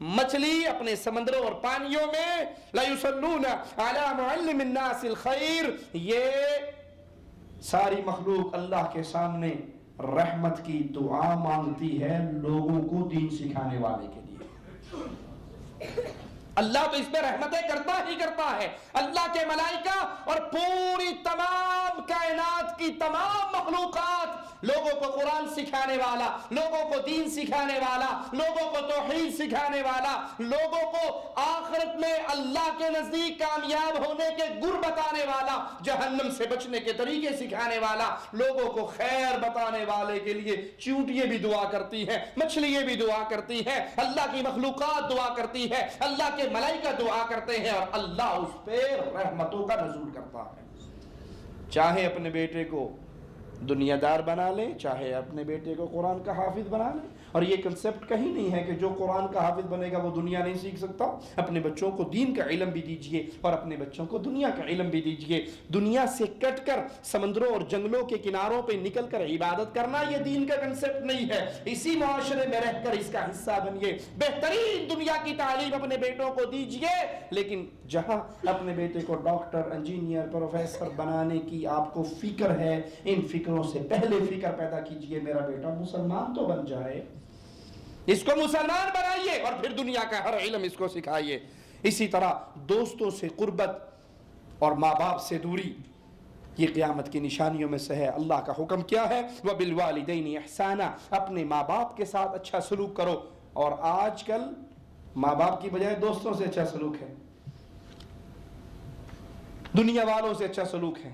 مچھلی اپنے سمندروں اور پانیوں میں، لَيُصَلُّونَ عَلَى مُعَلِّمِ النَّاسِ الْخَيْرِ، یہ ساری مخلوق اللہ کے سامنے رحمت کی دعا مانگتی ہے لوگوں کو دین سکھانے والے کے لیے۔ اللہ تو اس پہ رحمتیں کرتا ہی کرتا ہے، اللہ کے ملائکہ اور پوری تمام کائنات کی تمام مخلوقات لوگوں کو قرآن سکھانے والا، لوگوں کو دین سکھانے والا، لوگوں کو توحید سکھانے والا، لوگوں کو آخرت میں اللہ کے نزدیک کامیاب ہونے کے گر بتانے والا، جہنم سے بچنے کے طریقے سکھانے والا، لوگوں کو خیر بتانے والے کے لیے چونٹیاں بھی دعا کرتی ہیں، مچھلیاں بھی دعا کرتی ہیں، اللہ کی مخلوقات دعا کرتی ہے، اللہ کے ملائکہ دعا کرتے ہیں، اور اللہ اس پہ رحمتوں کا نزول کرتا ہے۔ چاہے اپنے بیٹے کو دنیا دار بنا لیں، چاہے اپنے بیٹے کو قرآن کا حافظ بنا لیں، اور یہ کنسپٹ کہیں نہیں ہے کہ جو قرآن کا حافظ بنے گا وہ دنیا نہیں سیکھ سکتا۔ اپنے بچوں کو دین کا علم بھی دیجئے اور اپنے بچوں کو دنیا کا علم بھی دیجئے۔ دنیا سے کٹ کر سمندروں اور جنگلوں کے کناروں پہ نکل کر عبادت کرنا یہ دین کا کنسپٹ نہیں ہے۔ اسی معاشرے میں رہ کر اس کا حصہ بنیے، بہترین دنیا کی تعلیم اپنے بیٹوں کو دیجئے، لیکن جہاں اپنے بیٹے کو ڈاکٹر، انجینئر، پروفیسر بنانے کی آپ کو فکر ہے، ان فکروں سے پہلے فکر پیدا کیجئے میرا بیٹا مسلمان تو بن جائے، اس کو مسلمان بنائیے، اور پھر دنیا کا ہر علم اس کو سکھائیے۔ اسی طرح دوستوں سے قربت اور ماں باپ سے دوری یہ قیامت کی نشانیوں میں سے ہے۔ اللہ کا حکم کیا ہے؟ وَبِالْوَالِدَيْنِ إِحْسَانًا، اپنے ماں باپ کے ساتھ اچھا سلوک کرو، اور آج کل ماں باپ کی بجائے دوستوں سے اچھا سلوک ہے، دنیا والوں سے اچھا سلوک ہے،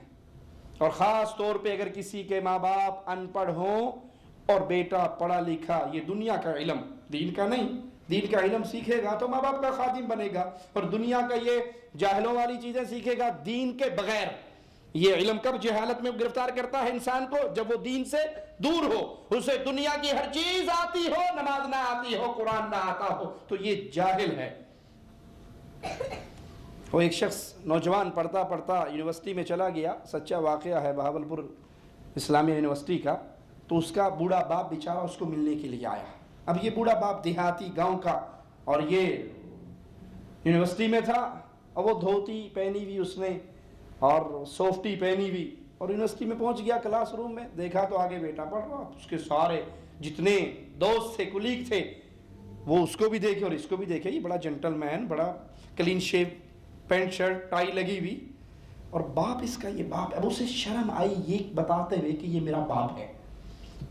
اور خاص طور پہ اگر کسی کے ماں باپ ان پڑھ ہوں اور بیٹا پڑھا لکھا، یہ دنیا کا علم، دین کا نہیں، دین کا علم سیکھے گا تو ماں باپ کا خادم بنے گا، اور دنیا کا یہ جاہلوں والی چیزیں سیکھے گا دین کے بغیر۔ یہ علم کب جہالت میں گرفتار کرتا ہے انسان کو؟ جب وہ دین سے دور ہو، اسے دنیا کی ہر چیز آتی ہو، نماز نہ آتی ہو، قرآن نہ آتا ہو، تو یہ جاہل ہے۔ وہ ایک شخص نوجوان پڑھتا پڑھتا یونیورسٹی میں چلا گیا، سچا واقعہ ہے، بہاولپور اسلامیہ یونیورسٹی کا، تو اس کا بوڑھا باپ بیچارہ اس کو ملنے کے لیے آیا۔ اب یہ بوڑھا باپ دیہاتی گاؤں کا، اور یہ یونیورسٹی میں تھا، اور وہ دھوتی پہنی ہوئی اس نے اور سوفٹی پہنی ہوئی، اور یونیورسٹی میں پہنچ گیا، کلاس روم میں دیکھا تو آگے بیٹا پڑھ رہا، اس کے سارے جتنے دوست تھے، کولیگ تھے، وہ اس کو بھی دیکھے اور اس کو بھی دیکھے، یہ بڑا جنٹل مین، بڑا clean shave, pant shirt tie لگی ہوئی، اور باپ اس کا یہ باپ، اب اسے شرم آئی یہ بتاتے ہوئے کہ یہ میرا باپ ہے۔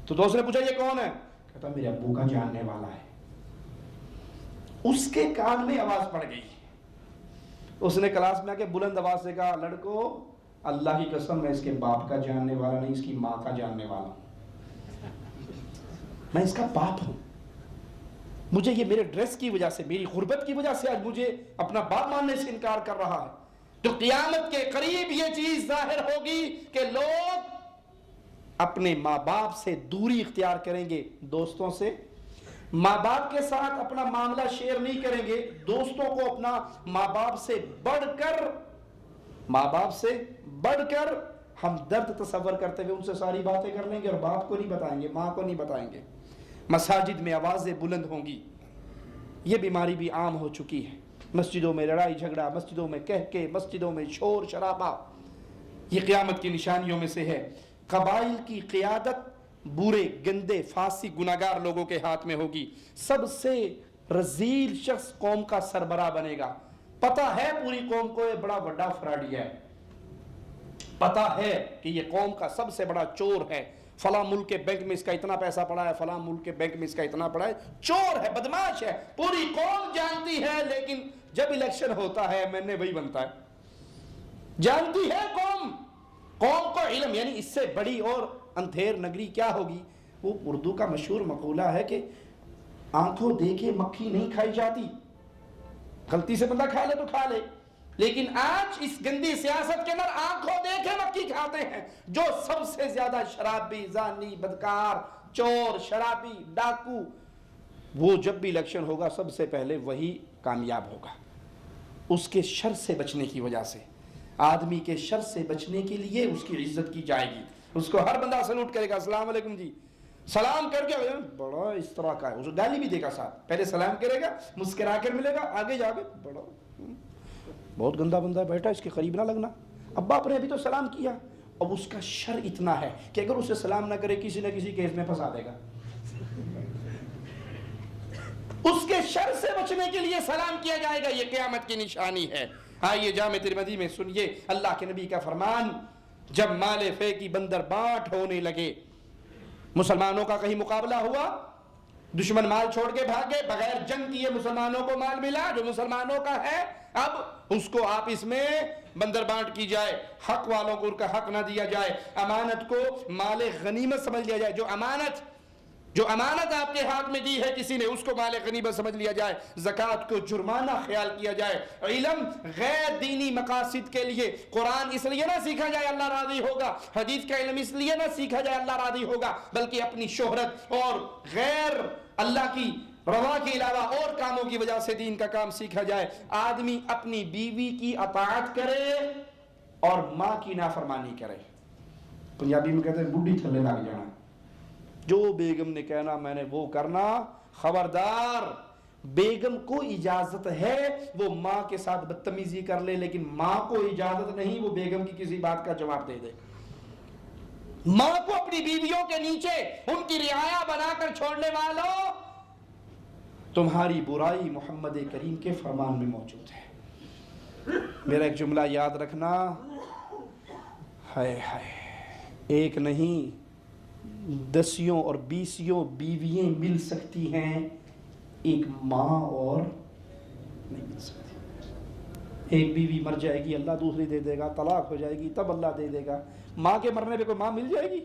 تو دوست نے پوچھا یہ کون ہے؟ کہتا میرے ابو کا جاننے والا ہے۔ اس کے کان میں آواز پڑ گئی، اس نے کلاس میں آ کے بلند آواز سے کہا، لڑکو اللہ کی قسم میں اس کے باپ کا جاننے والا نہیں، اس کی ماں کا جاننے والا ہوں، میں اس کا باپ ہوں، مجھے یہ میرے ڈریس کی وجہ سے، میری غربت کی وجہ سے آج مجھے اپنا باپ ماننے سے انکار کر رہا ہے۔ تو قیامت کے قریب یہ چیز ظاہر ہوگی کہ لوگ اپنے ماں باپ سے دوری اختیار کریں گے، دوستوں سے، ماں باپ کے ساتھ اپنا معاملہ شیئر نہیں کریں گے، دوستوں کو اپنا ماں باپ سے بڑھ کر ہم درد تصور کرتے ہوئے ان سے ساری باتیں کر لیں گے، اور باپ کو نہیں بتائیں گے، ماں کو نہیں بتائیں گے۔ مساجد میں آوازیں بلند ہوں گی، یہ بیماری بھی عام ہو چکی ہے، مسجدوں میں لڑائی جھگڑا، مسجدوں میں کہکے، مسجدوں میں شور شرابہ، یہ قیامت کی نشانیوں میں سے ہے۔ قبائل کی قیادت برے گندے فاسق گناہگار لوگوں کے ہاتھ میں ہوگی، سب سے رذیل شخص قوم کا سربراہ بنے گا۔ پتہ ہے پوری قوم کو یہ بڑا بڑا فراڈی ہے، پتہ ہے کہ یہ قوم کا سب سے بڑا چور ہے، فلاں ملک کے بینک میں اس کا اتنا پیسہ پڑا ہے، فلاں ملک کے بینک میں اس کا اتنا پڑا ہے، چور ہے، بدماش ہے، پوری قوم جانتی ہے، لیکن جب الیکشن ہوتا ہے میں نے وہی بنتا ہے۔ جانتی ہے قوم کو علم، یعنی اس سے بڑی اور اندھیر نگری کیا ہوگی؟ وہ اردو کا مشہور مقولہ ہے کہ آنکھوں دیکھے مکھی نہیں کھائی جاتی، غلطی سے بندہ کھا لے تو کھا لے، لیکن آج اس گندی سیاست کے اندر آنکھوں دیکھے مکھی کھاتے ہیں۔ جو سب سے زیادہ شرابی، زانی، بدکار، چور، شرابی، ڈاکو، وہ جب بھی الیکشن ہوگا سب سے پہلے وہی کامیاب ہوگا، اس کے شر سے بچنے کی وجہ سے۔ آدمی کے شر سے بچنے کے لیے اس کی عزت کی جائے گی، اس کو ہر بندہ سلوٹ کرے گا، السلام علیکم جی، سلام کر کے بڑا اس طرح کا ہے، اسے گالی بھی دے گا ساتھ، پہلے سلام کرے گا، مسکرا کر ملے گا، آگے جا کے بڑا بہت گندا بندہ ہے بیٹا، اس کے قریب نہ لگنا، اب باپ نے ابھی تو سلام کیا، اب اس کا شر اتنا ہے کہ اگر اسے سلام نہ کرے کسی نہ کسی کیس میں پھنسا دے گا۔ اس کے شر سے بچنے کے لیے سلام کیا جائے گا، یہ قیامت کی نشانی ہے۔ آئیے جامع ترمذی میں سنیے اللہ کے نبی کا فرمان، جب مال فے کی بندر بانٹ ہونے لگے مسلمانوں کا کہیں مقابلہ ہوا، دشمن مال چھوڑ کے بھاگے، بغیر جنگ کیے مسلمانوں کو مال ملا جو مسلمانوں کا ہے، اب اس کو آپس میں بندر بانٹ کی جائے، حق والوں کو ان کا حق نہ دیا جائے، امانت کو مال غنیمت سمجھ لیا جائے، جو امانت آپ کے ہاتھ میں دی ہے کسی نے اس کو مال غنیمت سمجھ لیا جائے، زکوٰۃ کو جرمانہ خیال کیا جائے، علم غیر دینی مقاصد کے لیے، قرآن اس لیے نہ سیکھا جائے اللہ راضی ہوگا، حدیث کا علم اس لیے نہ سیکھا جائے اللہ راضی ہوگا، بلکہ اپنی شہرت اور غیر اللہ کی رضا کے علاوہ اور کاموں کی وجہ سے دین کا کام سیکھا جائے۔ آدمی اپنی بیوی کی اطاعت کرے اور ماں کی نافرمانی کرے۔ پنجابی میں کہتے ہیں بڈھی تھلے لگ جانا، جو بیگم نے کہنا میں نے وہ کرنا۔ خبردار، بیگم کو اجازت ہے وہ ماں کے ساتھ بدتمیزی کر لے، لیکن ماں کو اجازت نہیں وہ بیگم کی کسی بات کا جواب دے دے۔ ماں کو اپنی بیویوں کے نیچے ان کی رعایا بنا کر چھوڑنے والوں، تمہاری برائی محمد کریم کے فرمان میں موجود ہے۔ میرا ایک جملہ یاد رکھنا، ہائے ہائے، ایک نہیں 10 اور 20 بیویاں مل سکتی ہیں، ایک ماں اور نہیں مل سکتی۔ ایک بیوی مر جائے گی اللہ دوسری دے دے گا، طلاق ہو جائے گی تب اللہ دے دے گا۔ ماں کے مرنے پہ کوئی ماں مل جائے گی؟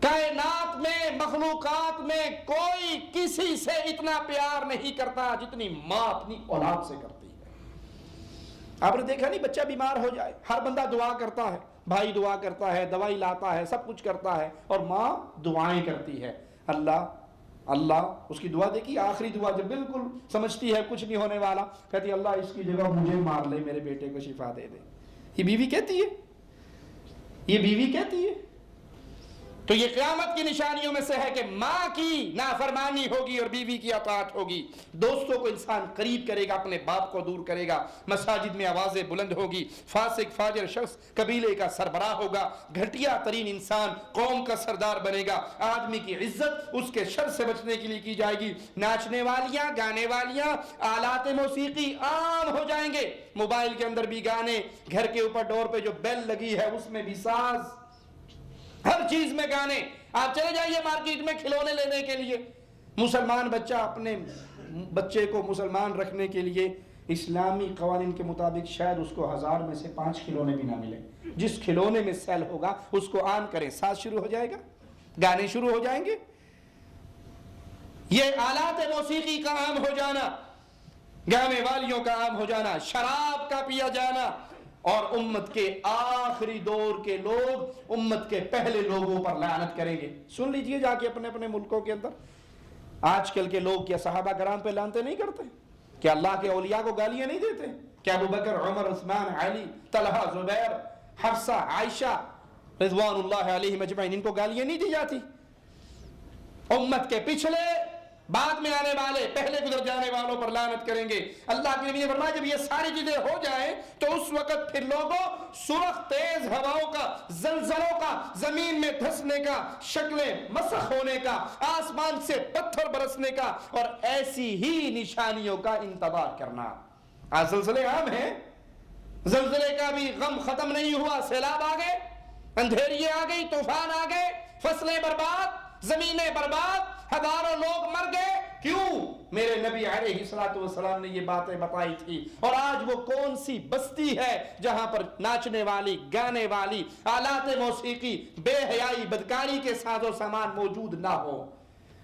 کائنات میں، مخلوقات میں کوئی کسی سے اتنا پیار نہیں کرتا جتنی ماں اپنی اولاد سے کرتی ہے۔ آپ نے دیکھا نہیں، بچہ بیمار ہو جائے ہر بندہ دعا کرتا ہے، بھائی دعا کرتا ہے، دوائی لاتا ہے، سب کچھ کرتا ہے، اور ماں دعائیں کرتی ہے، اللہ اس کی دعا دیکھی، آخری دعا جب بالکل سمجھتی ہے کچھ نہیں ہونے والا، کہتی ہے اللہ اس کی جگہ مجھے مار لے، میرے بیٹے کو شفا دے دے۔ یہ بیوی کہتی ہے، یہ بیوی کہتی ہے۔ تو یہ قیامت کی نشانیوں میں سے ہے کہ ماں کی نافرمانی ہوگی اور بیوی کی اطاعت ہوگی۔ دوستوں کو انسان قریب کرے گا، اپنے باپ کو دور کرے گا، مساجد میں آوازیں بلند ہوگی، فاسق فاجر شخص قبیلے کا سربراہ ہوگا، گھٹیا ترین انسان قوم کا سردار بنے گا۔ آدمی کی عزت اس کے شر سے بچنے کے لیے کی جائے گی۔ ناچنے والیاں، گانے والیاں، آلات موسیقی عام ہو جائیں گے، موبائل کے اندر بھی گانے، گھر کے اوپر ڈور پہ جو بیل لگی ہے اس میں بھی ساز، ہر چیز میں گانے۔ آپ چلے جائیے مارکیٹ میں کھلونے لینے کے لیے، مسلمان بچہ اپنے بچے کو مسلمان رکھنے کے لیے اسلامی قوانین کے مطابق شاید اس کو 1000 میں سے 5 کھلونے بھی نہ ملے۔ جس کھلونے میں سیل ہوگا اس کو آن کریں، ساز شروع ہو جائے گا، گانے شروع ہو جائیں گے۔ یہ آلات موسیقی کا عام ہو جانا، گانے والیوں کا عام ہو جانا، شراب کا پیا جانا، اور امت کے آخری دور کے لوگ امت کے پہلے لوگوں پر لعنت کریں گے۔ سن لیجئے جا کے اپنے اپنے ملکوں کے اندر، آج کل کے لوگ کیا صحابہ کرام پہ لعنتیں نہیں کرتے؟ کیا اللہ کے اولیاء کو گالیاں نہیں دیتے؟ کیا ابو بکر، عمر، عثمان، علی، طلحہ، زبیر، حفصہ، عائشہ رضوان اللہ علیہم اجمعین ان کو گالیاں نہیں دی جاتی؟ امت کے پچھلے، بعد میں آنے والے، پہلے گزر جانے والوں پر لعنت کریں گے۔ اللہ کے نبی نے فرمایا جب یہ ساری چیزیں ہو جائیں تو اس وقت پھر لوگوں سرخ تیز ہواؤں کا، زلزلوں کا، زمین میں دھسنے کا، شکلیں مسخ ہونے کا، آسمان سے پتھر برسنے کا اور ایسی ہی نشانیوں کا انتظار کرنا۔ آج زلزلے عام ہیں، زلزلے کا بھی غم ختم نہیں ہوا، سیلاب آ گئے، اندھیریے آ گئی، طوفان آ گئے، فصلیں برباد، زمینیں برباد، ہزاروں لوگ مر گئے۔ کیوں؟ میرے نبی علیہ الصلوۃ والسلام نے یہ باتیں بتائی تھی۔ اور آج وہ کون سی بستی ہے جہاں پر ناچنے والی، گانے والی، آلات موسیقی، بے حیائی، بدکاری کے ساز و سامان موجود نہ ہو؟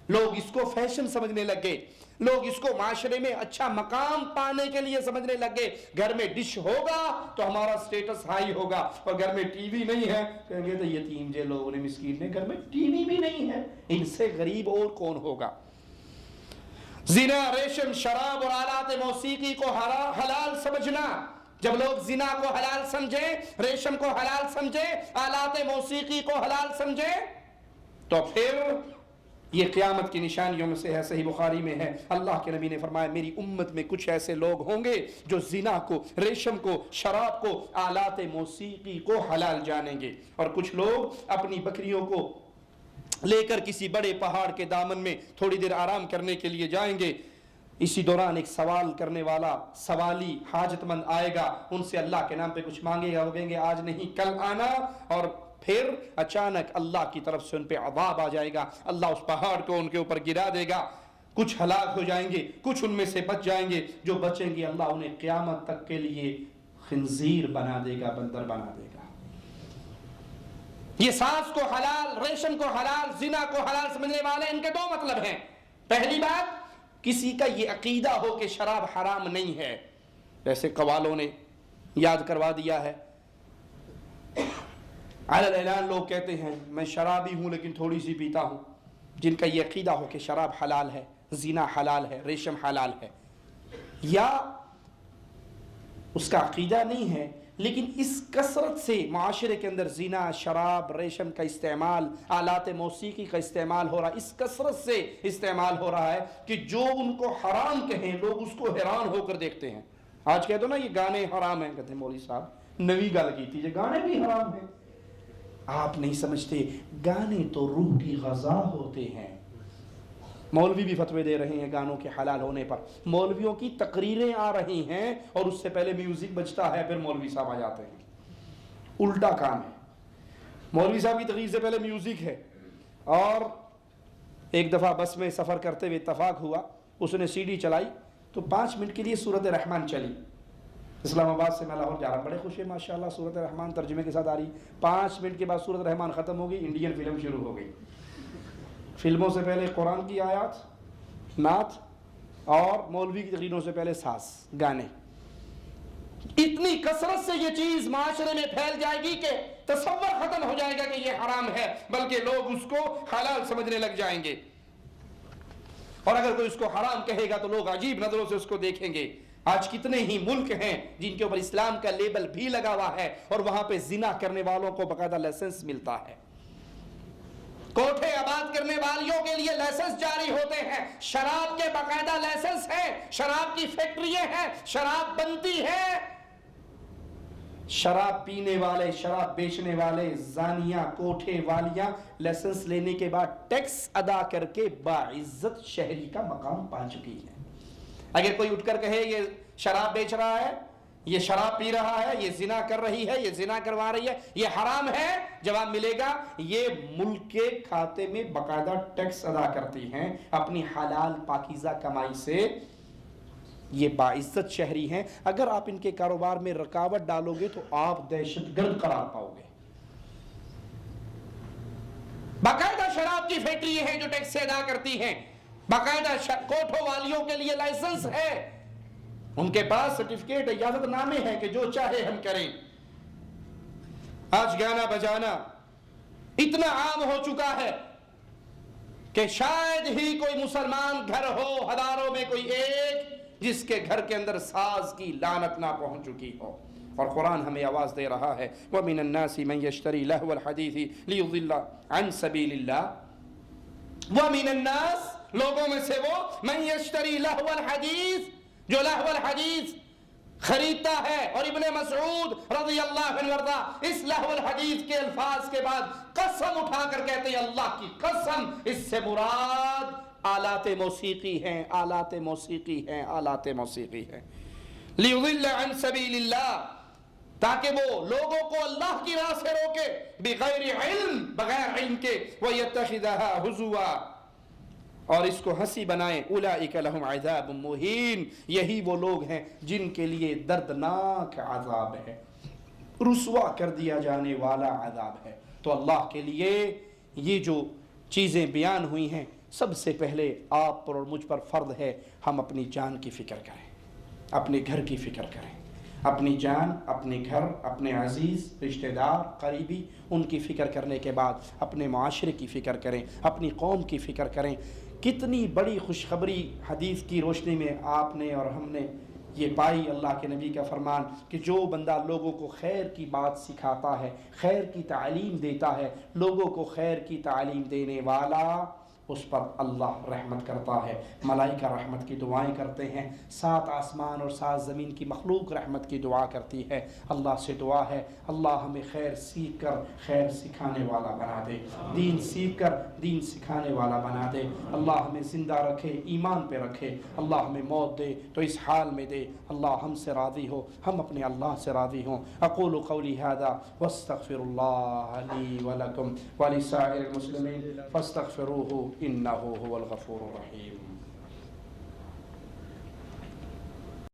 لوگ اس کو فیشن سمجھنے لگے، لوگ اس کو معاشرے میں اچھا مقام پانے کے لیے سمجھنے لگے۔ گھر میں ڈش ہوگا تو ہمارا سٹیٹس ہائی ہوگا، اور گھر میں ٹی وی نہیں ہے کہیں گے تو یتیم جے لوگوں نے، مسکین نے، گھر میں ٹی وی بھی نہیں ہے، ان سے غریب اور کون ہوگا؟ زنا، ریشم، شراب اور آلات موسیقی کو حلال سمجھنا۔ جب لوگ زنا کو حلال سمجھیں، ریشم کو حلال سمجھیں، آلات موسیقی کو حلال سمجھیں، تو پھر یہ قیامت کی نشانیوں میں سے ہے۔ صحیح بخاری میں ہے، اللہ کے نبی نے فرمایا میری امت میں کچھ ایسے لوگ ہوں گے جو زنا کو، ریشم کو، شراب کو، آلات موسیقی کو حلال جانیں گے، اور کچھ لوگ اپنی بکریوں کو لے کر کسی بڑے پہاڑ کے دامن میں تھوڑی دیر آرام کرنے کے لیے جائیں گے۔ اسی دوران ایک سوال کرنے والا سوالی حاجت مند آئے گا، ان سے اللہ کے نام پہ کچھ مانگے گا، وہ کہیں گے آج نہیں کل آنا، اور پھر اچانک اللہ کی طرف سے ان پہ عذاب آ جائے گا، اللہ اس پہاڑ کو ان کے اوپر گرا دے گا، کچھ ہلاک ہو جائیں گے، کچھ ان میں سے بچ جائیں گے، جو بچیں گے اللہ انہیں قیامت تک کے لیے خنزیر بنا دے گا، بندر بنا دے گا۔ یہ سانس کو حلال، ریشم کو حلال، زنا کو حلال سمجھنے والے ان کے دو مطلب ہیں۔ پہلی بات، کسی کا یہ عقیدہ ہو کہ شراب حرام نہیں ہے، جیسے قوالوں نے یاد کروا دیا ہے، علی الاعلان لوگ کہتے ہیں میں شرابی ہوں لیکن تھوڑی سی پیتا ہوں، جن کا یہ عقیدہ ہو کہ شراب حلال ہے، زنا حلال ہے، ریشم حلال ہے، یا اس کا عقیدہ نہیں ہے لیکن اس کثرت سے معاشرے کے اندر زنا، شراب، ریشم کا استعمال، آلات موسیقی کا استعمال ہو رہا ہے، اس کثرت سے استعمال ہو رہا ہے کہ جو ان کو حرام کہیں لوگ اس کو حیران ہو کر دیکھتے ہیں۔ آج کہہ دو نا یہ گانے حرام ہیں، کہتے ہیں مولوی صاحب نوی گل کی تھی، یہ گانے بھی حرام ہیں۔ آپ نہیں سمجھتے، گانے تو روح کی غذا ہوتے ہیں۔ مولوی بھی فتوے دے رہے ہیں گانوں کے حلال ہونے پر، مولویوں کی تقریریں آ رہی ہیں اور اس سے پہلے میوزک بجتا ہے، پھر مولوی صاحب آ جاتے ہیں۔ الٹا کام ہے، مولوی صاحب کی تقریر سے پہلے میوزک ہے۔ اور ایک دفعہ بس میں سفر کرتے ہوئے اتفاق ہوا، اس نے سی ڈی چلائی تو 5 منٹ کے لیے سورۃ رحمان چلی۔ اسلام آباد سے میں لاہور جا رہا ہوں، بڑے خوش ہیں ماشاءاللہ، سورۃ رحمان ترجمے کے ساتھ آ رہی۔ 5 منٹ کے بعد سورۃ رحمان ختم ہو گئی، انڈین فلم شروع ہو گئی۔ فلموں سے پہلے قرآن کی آیات، نعت، اور مولوی کی تقریروں سے پہلے ساز، گانے۔ اتنی کثرت سے یہ چیز معاشرے میں پھیل جائے گی کہ تصور ختم ہو جائے گا کہ یہ حرام ہے، بلکہ لوگ اس کو حلال سمجھنے لگ جائیں گے، اور اگر کوئی اس کو حرام کہے گا تو لوگ عجیب نظروں سے اس کو دیکھیں گے۔ آج کتنے ہی ملک ہیں جن کے اوپر اسلام کا لیبل بھی لگا ہوا ہے اور وہاں پہ زنا کرنے والوں کو باقاعدہ لائسنس ملتا ہے، کوٹھے آباد کرنے والیوں کے لیے لائسنس جاری ہوتے ہیں، شراب کے باقاعدہ لائسنس ہے، شراب کی فیکٹریاں ہیں، شراب بنتی ہے، شراب پینے والے، شراب بیچنے والے، زانیاں، کوٹھے والیاں لائسنس لینے کے بعد ٹیکس ادا کر کے باعزت شہری کا مقام پا چکی ہے۔ اگر کوئی اٹھ کر کہے یہ شراب بیچ رہا ہے، یہ شراب پی رہا ہے، یہ زنا کر رہی ہے، یہ زنا کروا رہی ہے، یہ حرام ہے، جواب ملے گا یہ ملک کے کھاتے میں باقاعدہ ٹیکس ادا کرتی ہیں اپنی حلال پاکیزہ کمائی سے، یہ باعزت شہری ہیں۔ اگر آپ ان کے کاروبار میں رکاوٹ ڈالو گے تو آپ دہشت گرد قرار پاؤ گے۔ باقاعدہ شراب کی فیکٹری ہیں جو ٹیکس ادا کرتی ہیں، باقاعدہ کوٹھوں والیوں کے لیے لائسنس ہے، ان کے پاس سرٹیفکیٹ، اجازت نامے ہیں کہ جو چاہے ہم کریں۔ آج گانا بجانا اتنا عام ہو چکا ہے کہ شاید ہی کوئی مسلمان گھر ہو ہزاروں میں کوئی ایک جس کے گھر کے اندر ساز کی لعنت نہ پہنچ چکی ہو، اور قرآن ہمیں آواز دے رہا ہے وَمِنَ النَّاسِ مَن يَشْتَرِي لَهْوَ الْحَدِيثِ لِيُضِلَّ عَن سَبِيلِ اللَّهِ۔ وَمِنَ النَّاسِ لوگوں میں سے وہ مَن يَشْتَرِي لَهْوَ الْحَدِيثِ جو لہو الحدیث خریدتا ہے، اور ابن مسعود رضی اللہ عنہ وارضا اس لہو الحدیث کے الفاظ کے بعد قسم اٹھا کر کہتے ہیں اللہ کی قسم اس سے مراد آلات موسیقی ہیں، آلات موسیقی ہیں، آلات موسیقی ہیں۔ لیضل عن سبیل اللہ، تاکہ وہ لوگوں کو اللہ کی راہ سے روکے، بغیر علم، بغیر علم کے، وَيَتَّخِذَهَا هُزُوًا، اور اس کو ہنسی بنائیں۔ اولئک لہم عذاب مہین، یہی وہ لوگ ہیں جن کے لیے دردناک عذاب ہے، رسوا کر دیا جانے والا عذاب ہے۔ تو اللہ کے لیے یہ جو چیزیں بیان ہوئی ہیں، سب سے پہلے آپ پر اور مجھ پر فرض ہے ہم اپنی جان کی فکر کریں، اپنے گھر کی فکر کریں، اپنی جان، اپنے گھر، اپنے عزیز رشتہ دار قریبی، ان کی فکر کرنے کے بعد اپنے معاشرے کی فکر کریں، اپنی قوم کی فکر کریں۔ کتنی بڑی خوشخبری حدیث کی روشنی میں آپ نے اور ہم نے یہ پائی، اللہ کے نبی کا فرمان کہ جو بندہ لوگوں کو خیر کی بات سکھاتا ہے، خیر کی تعلیم دیتا ہے، لوگوں کو خیر کی تعلیم دینے والا اس پر اللہ رحمت کرتا ہے، ملائکہ رحمت کی دعائیں کرتے ہیں، 7 آسمان اور 7 زمین کی مخلوق رحمت کی دعا کرتی ہے۔ اللہ سے دعا ہے اللہ ہمیں خیر سیکھ کر خیر سکھانے والا بنا دے، دین سیکھ کر دین سکھانے والا بنا دے، اللہ ہمیں زندہ رکھے، ایمان پہ رکھے، اللہ ہمیں موت دے تو اس حال میں دے اللہ ہم سے راضی ہو، ہم اپنے اللہ سے راضی ہوں۔ اقول قولی ھذا واستغفر اللہ لی ولکم ولسائر المسلمین فاستغفروہ انہ هو الغفور الرحیم۔